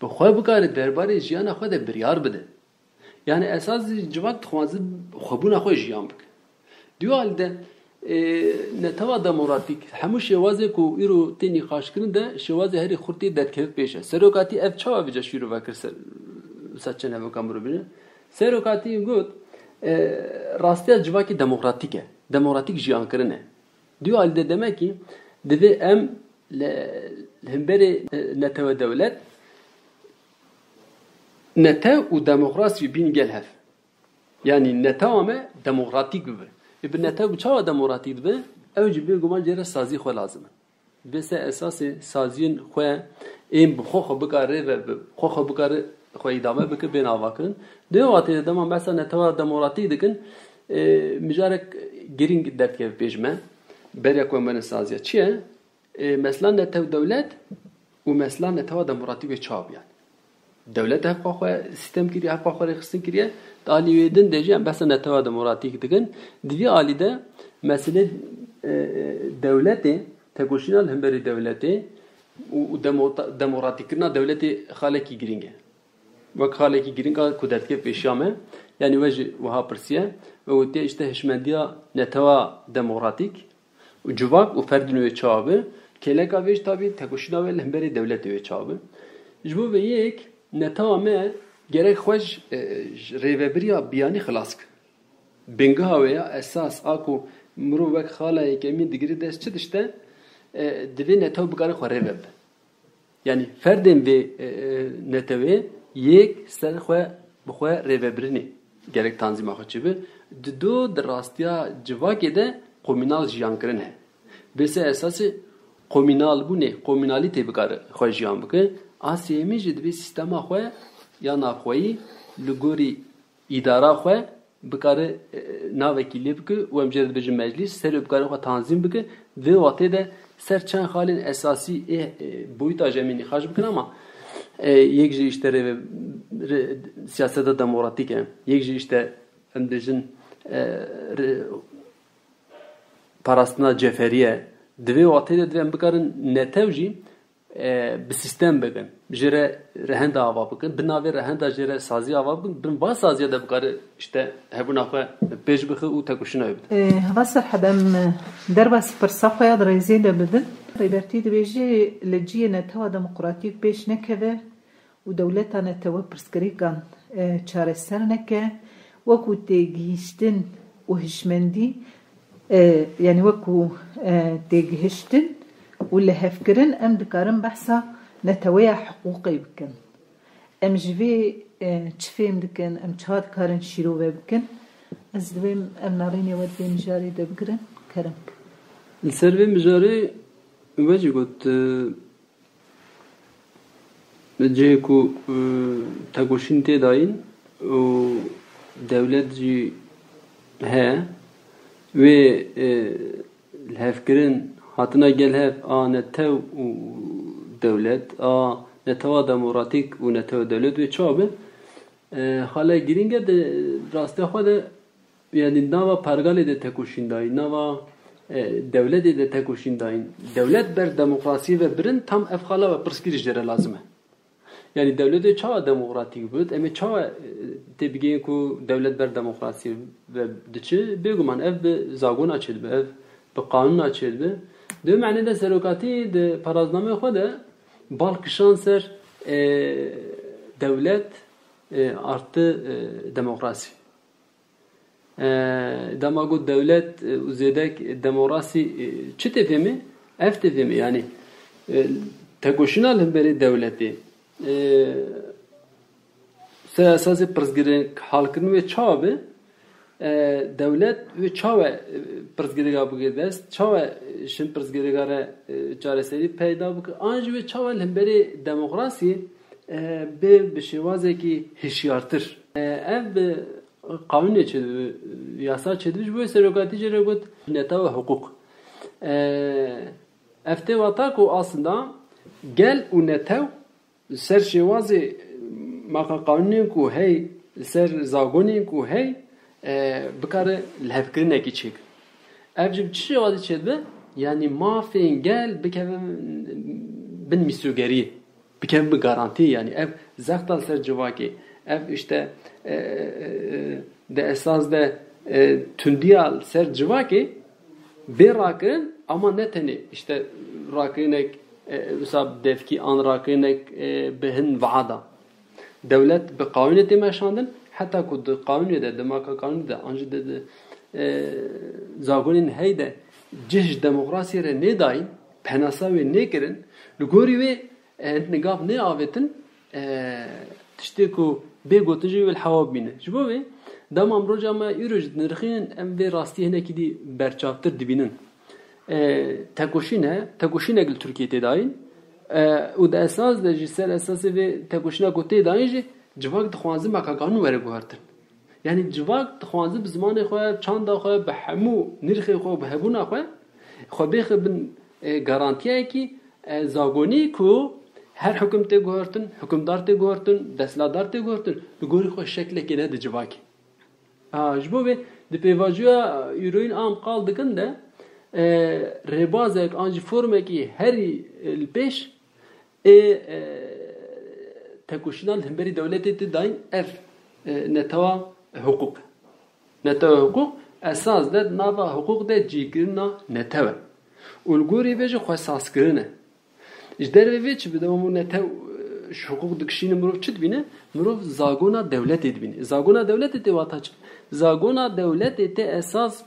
bxwe bikare derbarê jiyana xwe de biryar bide yani esas civak dixwaze xwebûna xwe jiyan bike diyo halde netava demokratik hemû şêwazê ku îro tê nîqaşkirin de şêwazê herî xurtî derkevik pêş e serokatî ev çawa bêje şîro vekir saçên hevok em bîne serokatî got rastiya civakî demokratik e demokratik jiyankirin e diyo halde demek ki divê em hemberê neteva dewlet netev û demokrasî bîn gel hev yani neteva me demokratik bibe bir netev çawa demokratik bibe ew jî bêguman jê re sazî xwe lazim e vê se esasê saziyên xwe êm bi xwe bikare ve bi xwe bikare xwe îdame bike bên avakirin diyo watê de dema mesela neteva demokratik dikin mijarek giring derkev pêş me berya ku em saziya çi ye mesela netev dewlet û mesela neteva demokratik ve çav yani devlet hep xwe sistem kiriye hep xwe rexistin kiriye alî din de jî em mesela neteva demokratik dikin divî alî de mesele devletê tegoşîna hemberî devletê û demokratîkirina devletê xalekî giring e wek xalekî giring a ku dertkev pêşiya me yani we jî wiha pirsiye ve wê işte hişmendiya neteva demokratik û civak û ferdin wê çawe kêleka vê jî tabî tegoşîna we li hemberî devletê wê çawe ji bo vê yek neteva me gerek xweş rêveberiya biyanî xilas kir bêngeha wê ya esas a ku mirov wek xalayek emî digirî dest çi dişte divê netew bikare xwe rêve be yani ferdên vê netewê yek ser xwe bi xwe rêvebirinê gerek tanzîma xwe çi bi di do di rastiya civakê de komînal jiyankirin he vê se esasê komînal bûnê komînalîtê bikare xwe jiyan bike asê emî jî divê sîstema xwe ya navxweyî li gorî îdara xwe bikare navekî lê bike û em jê dibêjin meclîs serê bikare xwe tanzîm bike vê watê de ser çend xalên esasî boyûta jemî nîqaş bikin ama yek jî işte siyaseta demokratîk e yek jî işte em dibêjin parastina ceferiye divê watê de divê em bikarin netew jî bi sistem bikin jê re rehenda ava bikin bi navê rehenda jê re sazî ava bikin bin va saziya de bikare işte hebûna xwe pêş bixe û tekoşîna wê bide heva serhedem derbasî pirsa xwe ya rêzê de bidin rêbertî dibêje li ciyê neteva demokratîk pêş nekeve û dewleta netewê pirsgirêkan çareser neke wekû têgihîştin û hişmendî yani wekû têgihiştin û li hevkirin em dikarin behsa neteweya hiqûqê bikin em ji vê çi fêm dikin em çawa dikarin şîrove bikin ez divêm em narînê we divê mijarê de bigirin kerim li ser vê mijarê we jî got cihê ku tegoşîn tê dayîn û dewlet jî he wê li hevkirin hatina gel hev a netev û dewlet a neteva demokratîk û neteva dewlet wê çawa be xale giring e de rastiya xwe de yani nava pergalê de tekoşîn dayîn nava devletê de tekoşîn dayîn dewlet ber demokrasî ve birin tam ev xala ve pirskirî jê re lazim e yani devletê çawa demokratîk bit em ê çawa tê bigihîn ku devlet ber demokrasî ve diçi bêguman ev bi zagona çêdibe ev bi qanûna çêdibe di meعنê de serokatî di paraznamê xwe de balkişan ser devlet artı demokrasî dema got devlet û zêdek demokrasî çi tê fêmî ev tê fêmî yani tegoşîna li hemberî devletê ser esasê pirsgirêk halkirin wê çawa be devlet ve çave pırzgirga bugün dest çave şimdi pırzgirgara çareseri peyda bugün anji ve çave lemberi demokrasi bir şevaze ki hişyartır ev kanun içinde yasa çedmiş bu serokati ceregut neta ve hukuk efte vataku aslında gel u netev ser şevaze maka kanun ku hey ser zagonin ku hey bikare levkirine geçik evcim çişi vazi çedbe yani mafin gel bikevim bin misugeri bikevim bir garanti yani ev zaktan ser civaki ev işte de esas de tündiyal ser civaki bir rakın ama neteni işte rakınek mesela devki an rakınek behin vaada devlet bir kanuniyeti meşandın hatta kud kanuniyede demaka kanuniyede anca dedi zagonin heyde ciş demokrasiye ne daim penasa ve ne kirin lugori ve nigaf ne avetin tişte ku begotuji ve hava bine jibo ve damam rojama yürüj nirxinin em ve rasti heneki di berçaftır dibinin tekoşine gül Türkiye'de daim o da esas da jisel esası ve tekoşine kote daim civak dixwazim makakanu vere guhartin yani civak dixwazim zamanı xoya çanda xoya be hemu nirxi xoya be hebuna xoya xo bexe bin garantiye ki zagoni ku her hükümte guhartin hükümdar te guhartin desladar te guhartin gori xo şekle kene de civak jibo ve de pevajuya euroin am qaldıkın da rebazek anji formeki her peş tekoşinal hemberi devleti daim netava hukuk. Netava hukuk esas da nava hukuk da cigirna netava. Ulguri veji khasas kirine. İjder ve çi bidamu netav hukuk dikşini murov çit bine murov zagona devlet edbine. Zagona devlet eti vataç. Zagona devlet eti esas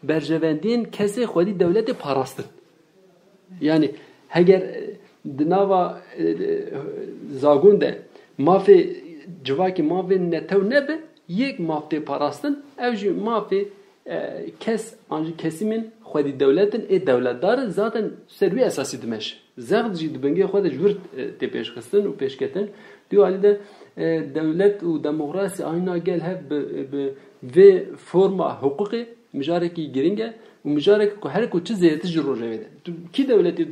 berjevendin kese xwedi devleti parastın. Yani heger dinava zagunde mafi civaki mafi netev nebe yek mafte parastın evji mafi kes anji kesimin xwedi devletin devletdar zaten servi esası dimeş zagd jid benge xwedi jvert te peşxistin u peşketin diyor halde devlet u demokrasi ayna gel hep ve forma hukuki müjareki giringe و مجارك هر کوچه زیادی جرو جویده کی دولتی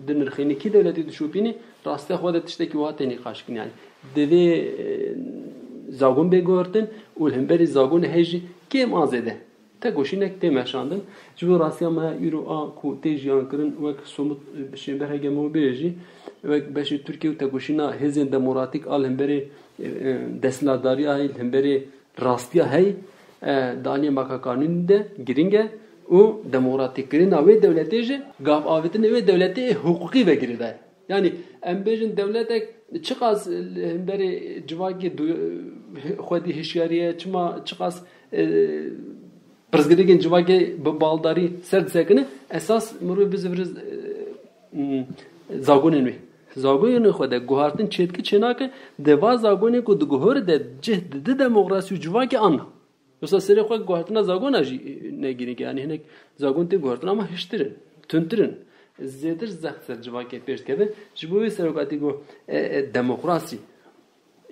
دنرخینی کی دولتی دشوپینی راسته خود تشتکی وقتی نقاش کنی yani devi zagun begorten ulhem beri zagun heji kim azede tek hoşinek temeşandın çünkü rasya ma euro a ku tejian kırın ve somut şember hegemo beji ve beşi Türkiye tek hoşina hezin demokratik alhem beri desladari alhem beri rastya hey dani makakanın de giringe o demokratiklerin ve devleti gav avetin ve devleti hukuki ve giride. Yani embejin devlete çıkaz beri civaki xwedi hişyariye çıkaz prezgirgin civaki baldari serd sekini esas muru bizvriz zagonin mi. Zagonin xwede guhartin çetki çenake deva zagoni ku duhur de cehd demokrasi civaki anna. Yoksa seri xwe guhartina zagona ne girin ki yani hinek zagon te guhartin ama hiştirin, tüntirin. Zedir zahtır civake peşkebe. Jibu serokati go demokrasi.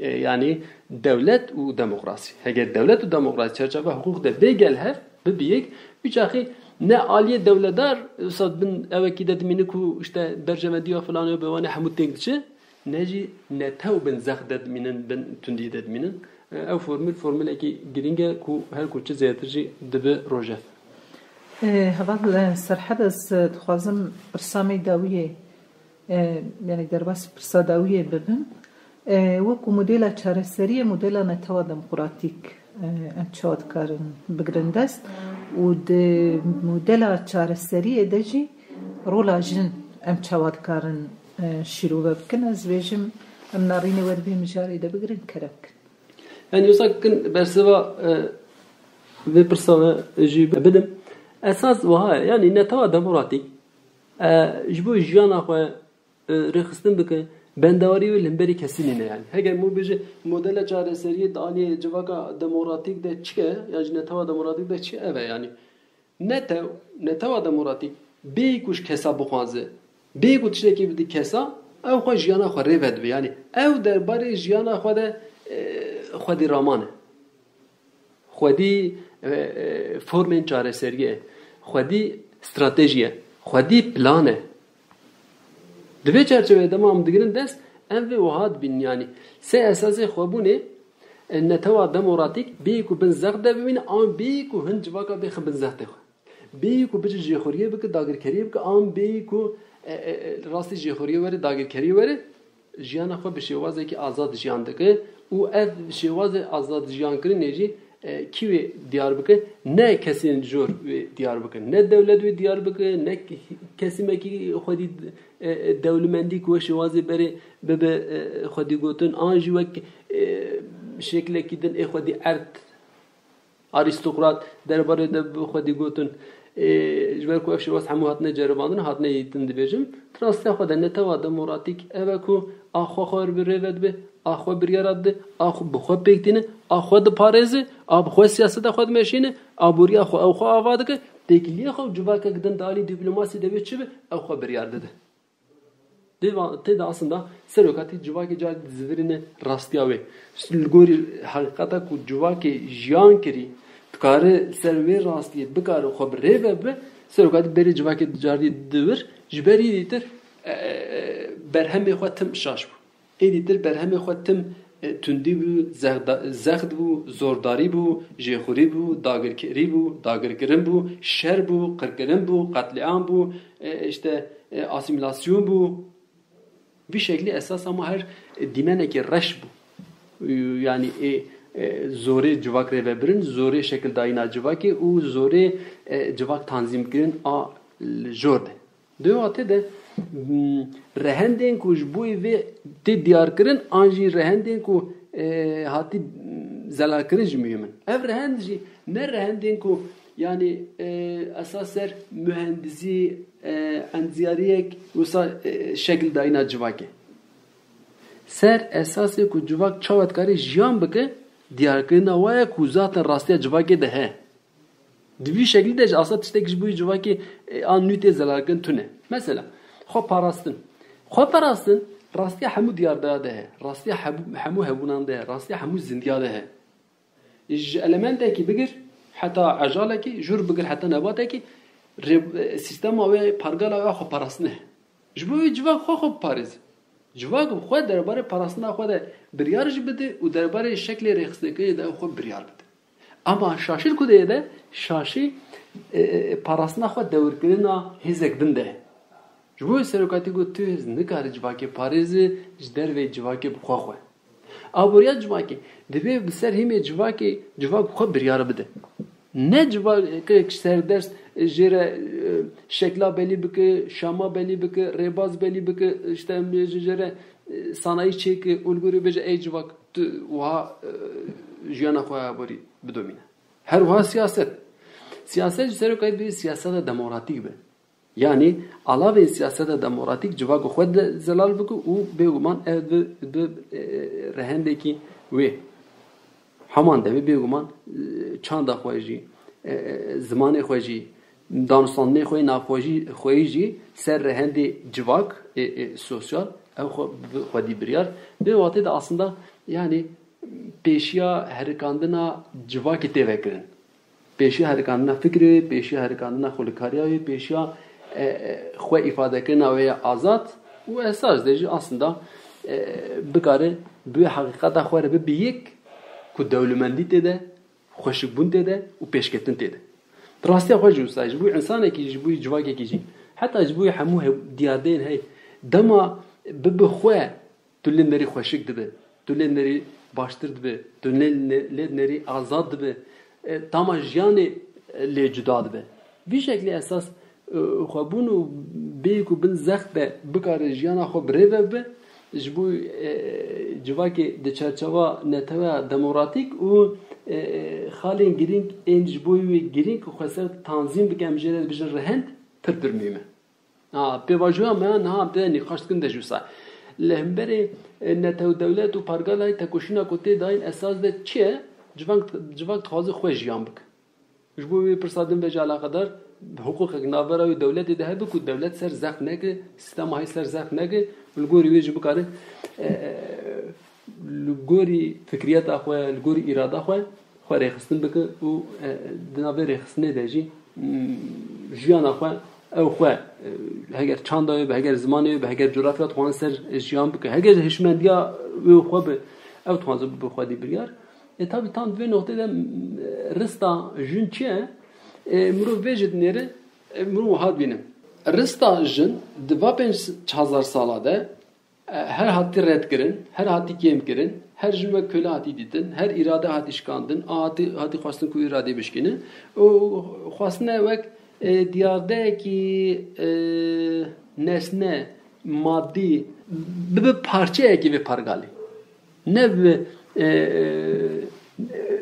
Yani devlet u demokrasi. Eğer devlet u demokrasi çerçeve hukuk da begel hef bibiyek üçahi ne aliye devletdar sad bin eveki dedmini ku işte berjemediya falan bevane hamut tenkçi neji ne tevbin zahtad minin bin tündi dedminin ev formül ki giringe ku her kuçe zeyatirci dibe roje. هذا سرحدث تخوازم برسامي داوية يعني درباس برسا داوية ببن وكو موديلا چارسرية موديلا نتوا ديمقراطيك ام چاد كارن بگرندست و ده موديلا چارسرية دجي رولا جن ام چاد كارن شروع بكن از بيجم ام ناريني وربي مجاري ده بگرن كرك يعني يساكن برسوا ve برسا جي بدم esas vaha yani neta demokratik jibo jana xwe rexistin bike bendawari ve lemberi kesinine yani. Heger mu bije modele çareseriye dali civaka demokratik de çike yani netava demokratik de çike eve yani. Netava demokratik bey kuş kesa buxaze. Bey ku tişteki bidi kesa ev xwe jiyana xwe rêvedibê yani ev derbarê jiyana xwe de xwedî raman e. Xwedî formên çareseriyê, xwedî stratejiye, xwedî plan e. Di vê çerçeveyê dema em digirin dest em vê wiha dibînin yani sê esasê xwebûnê netewî demokratîk bêyî ku bin zex de bibîne an bêyî ku hin civaka bêxin bin zex de xwe. Bêyî ku biçe jêxoriyê bike dagirkeriyê bike an bêyî ku rastî jêxoriyê were dagirkeriyê were jiyana xwe bi şêwazekî azad jiyan dike û ev şêwazê azad jiyankirinê jî kî wê diyar bike ne kesên jor wê diyar bike ne dewlet wê diyar bike ne kesimekî xwedî dewlemendî ku şêwazê berê bibe xwedî gotin an jî wek şeklekî din ê xwedî erd arîstokrat derbarê de xwedî gotin ji ber ku ev şêwaz hemû hatine ceribandin hatine yîtin dibêjim rastiya xwe de netewî demokratîk ev e ku a xwe xwe bi rêve dibe a xwe biryara dide a xwe bi xwe pêk tîne a xwe diparêze a bi xwe siyaseta xwe dimeşîne a bûriya xwe ew xwe ava dike têkiliyê xwe civakek din dalî dîplomasî devê çi be ew xwe biryar dide. Tê de aslında serokatî civakê carî zivîrine rastiya wê li gorî heqîqeta ku civakê jiyan kirî dikare ser wê rastiyê bikare xwe bi rêve bibe serokatî berê civakê carî divir ji berî dîtir berhemê xwe tim şaş bû. Ê dîtir berhemê xwe tim tundî bû, zexd bû, zordarî bû, jêxurî bû, dagirkerî bû, dagirkirin bû, şer bû, qirkirin bû, qetliam bû, işte asimilasyon bû. Bir şekli esas ama her dimenekî reş bû. Yani zorê civak rêvebirin, zorê şekil dayîna civakê û zorê civak tanzîm kirin a jor de. Dewatê de rehendên ku ji bo vê tê diyarkirin an jî rehendên ku hatî zelalkirin jî mühim in. Ev rehend jî ne rehendên ku yani esas ser mühendisî enziyariyek wisa şekil dayîna civakê. Ser esasê ku civak çavetkarî jiyan bike diyarkirina we ye ku zaten rastiya civakê de he. Di vî şeklî de asla tiştekî ji bo civakê an nû tê zelalkirin tune. Mesela xwe parastin. Xwe parastin rastiya hemû diyardeya de he. Rastiya hemû hebûnan de he. Rastiya hemû zindiya de he. Ji elementekî bigir heta ejalekî jûr bigir heta nebatekî sistema wê pargala we xwe parastin he. Ji bo wê civak xwe biparêze. Civak xwe derbarê parastina xwe de biryar jî bide û derbarê şeklê rêxistekirî de xwe biryar bide. Ama şaşîr ku deyê de şaşî parastina xwe dewirkirina hêzek din de he. Ji bo serokatî got tu hêz nikarî civakê parêzî ji dervê civakê bixwe xwe. Aboriya civakê divê bi ser hîmê civak xwe biryar bide. Ne civakek serdest jêre şekla belî bike, şama belî bike, rêbaz belî bike, işte jêre sanayî çêke ulgurî bêje ey civak tu wiha jiyana xwe aborî bidomîne. Her wiha siyaset. Siyaset ji serokatî bê siyaseta demokratîk be. Yani alavê siyaseta demokratîk civak xwe de zelal bike û bêguman ev bi rehendekî wê heman devê bêguman çanda xwe jî zimanê xwe jî danûstanê xwe navxwejî jî ser rehendê civak sosyal ev xwedî biryar vê watê de aslında yani pêşiya herikandina civakê tê vekirin. Pêşiya herikandina fikrê, pêşiya herikandina xwelikariya wê, pêşiya xwe îfadekirina wê ye azad û esas de jî aslında bikare bi heqîqeta xwe re bibe yek ku dewlemendî tê de, xweşikbûn tê de û pêşketin tê de. Rastiya xwe jî wisa ji bo însanekî ji bo civakekî jî heta ji bo hemû diyardeyên hey dema bibe xwe tu lê nerî xweşik dibe, tu lê nerî baştir dibe, tu lê nerî azad dibe, tama jiyanê lê cuda dibe. Vî şeklî esas xwebûn û bêyî ku bin zex de bikare jiyana xwe bi rêve bibe ji bo civakê di çerçeva netewî demokratîk û xalên girîng ên ji bo wê girîng ku xweser tanzîm bikin em jê re bijin rehend pir mühim e. Pêvajoya me niha em tê nîqaş dikin de jî wisa. لهمبري نتو دولت و پرگالای تکوشینا کوتی داین اساس ده چیه جوان تخوازی خوش جیان بک جبو پرسادن به جالا قدر حقوق نابرا و دولت ده هبه کو دولت سر زخ نگه سیستم های سر زخ نگه لگوری وی جبو کاره لگوری فکریت اخوه لگوری اراده اخوه خواه ریخستن بکه و دنابه ریخستنه ده جی جیان اخوه او خواه هگر چاندای به هگر زمانی به هگر جغرافیات خوان سر جیان بکه هگر هشمندیا و خواه به او توانزه به خواه دی بریار tabi tam dve noktada rista jin çiye muru vejid nere muru had benim rista jin dva 5000 salada her hatti red kirin her hatti kem kirin her jin ve köle hatti didin her irade hatti şkandın hatti xwastin ku irade bişkinin o xwastina wek diyarde ki nesne maddi bir parça gibi pargali ne bir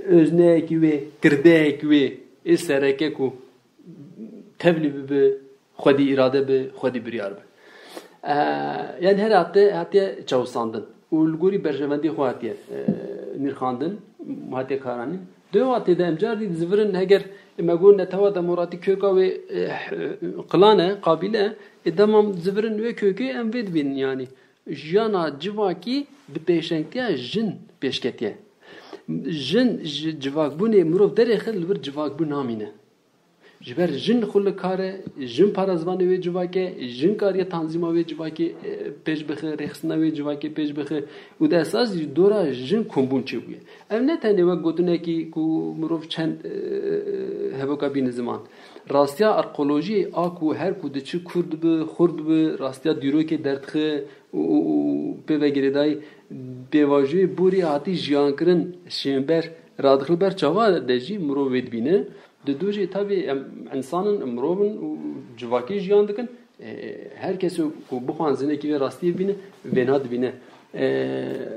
öznek ve kirdek ve esereke ku tevli be xwedî irade be xwedî biryar be yani her hatiye çavsandın ulguri berjevendî xwe hatiye nirxandin hatiye karanin dö hatiye de emcar dî zivirin heger megun neteva demorati köka ve qilane qabile demam zivirin ve kökü em vedbin yani jana civaki bi pêşengtiya jin pêşketiye jin civak bûnê mirov derê xil li bir civak bû namîne ji ber jin xwe kare jin parazvanê wê civakê jin kariye tanzîma wê civakê pêş bixe rêxistina wê civakê pêş bixe û de esas dora jin kombûn çêbûye ev ne tenê wek gotinekî ku mirov çend hevoka bîne ziman rastiya arkeolojiyê a ku her ku diçi kurd bi xurd bi rastiya dîrokê derdixe û pêvegirê dayî pêvajiyê borî hatî jiyankirin şêmber radixil ber çawa de jî mirov wê dibîne di dû jî tabii insanın mirovin û civakî jiyan dikin herkes ku bixwan zinekî wê rastiyê bîne vêna dibîne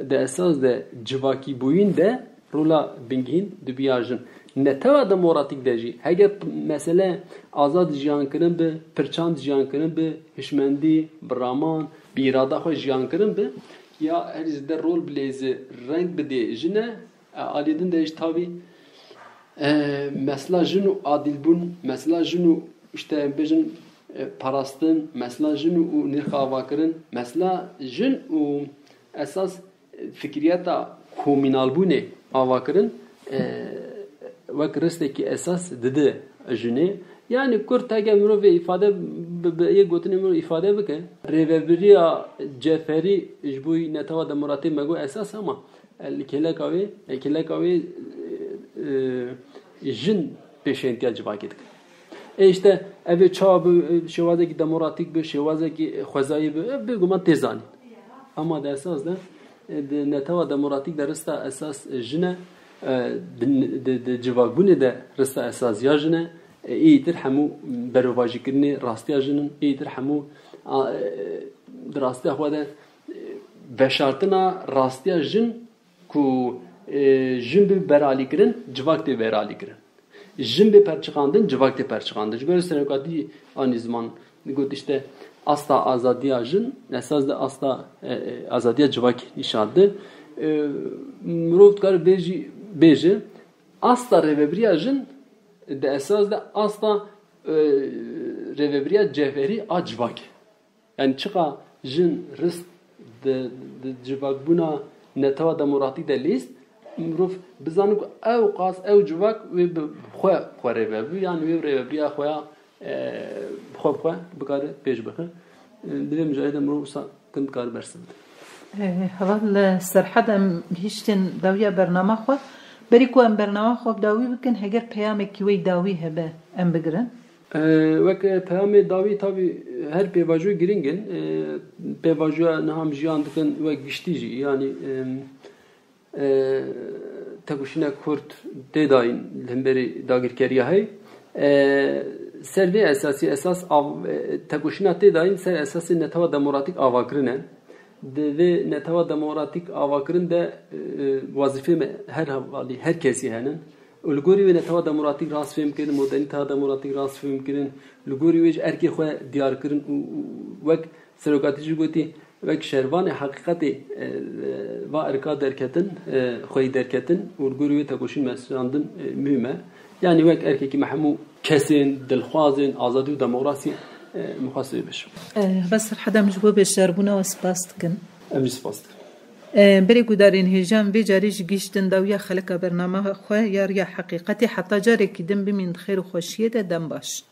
de esas de civakî bûyîn de rola bingîn dibiya jin neteva demokratîk de jî heger mesele azad jiyankirin bi pirçand jiyankirin bi hişmendî bi raman bi irada xwe jiyankirin bi ya her de rol bilêze renk bidê jine alîdin de jî tabii mesela jin û adîlbûn mesela jin û işte bêjin parastin mesela jin û nirx avakirin mesela jin û esas fikriyeta komînalbûnê avakirin wek ristekî esas dide jinê yani Kurd hege mirov ifade yê gotinê mirov ifade bike rêveberiya ceferî ji bo neteva demokratî mego esas ama keleka wê jin pêşentiya civakê dike işte ev çawa bi şêwazekî demokratîk bi şêwazekî xwezayî bi guman tê zanîn ama de esas de neteva demokratîk de rista esas jine de civakbûnê de rista esas ya jine îtir hemû berovajîkirinê rastiya jinin îtir hemû di rastiya xwe de veşartina rastiya jin ku jin bi beralîkirin civak tê beralîkirin jin bi perçiqandin civak tê perçiqandin ji ber serokatî anî ziman got işte asta azadiya jin esas de asta azadiya civakê nîşandin mirov dikare bêje asta rêveberiya jin de esas de asta rêveberiya ceferî a civakê yani çiqa jin rist de civakbûna neteva demokratîk de lîst mirov bizanin ku ew qas ew civak wê bi xwe rêvebû yani wê rêveberiya xwe ya xwe bikare pêş bixe divê mijarê de mirov wisa kin dikare bersin heval serhedem gihîştên dawiya bername xwe berî ku em bername xwe bi dawî bikin heger peyamekî wê dawî hebe em bigirin wek peyamê dawî tabii her pêvajoyê giring in pêvajoya niha jiyan dikin wek giştî jî yani tekuşînek Kurd tê dayîn li hemberî dagirkeriya hey ser vê esasî esas tekuşîna tê dayîn ser esasê neteva demokratîk avakirin e di vê neteva demokratîk avakirin de wazîfê me her hevalî herkesî henin li gorî wê neteva demokratîk rast fêm kirin modernîteya demokratîk rast fêm kirin li gorî wê ji erkê xwe diyarkirin û wek serokatî jî gotî وک شروان حقیقتی و ارکا درکتن خوی درکتن و گروی تکوشین مسئولاندن مهمه یعنی وک ارکی محمو کسین دلخوازین آزادی و دموکراسی مخاصبه بشه بس حدا مجبور بشربونه و سپاست کن امروز سپاست بری گودارین هجام به جاریش گیشتن داویا خلق برنامه خواه یا حقیقتی حتی جاری کدیم بمین خیر و خوشیه ده دم باش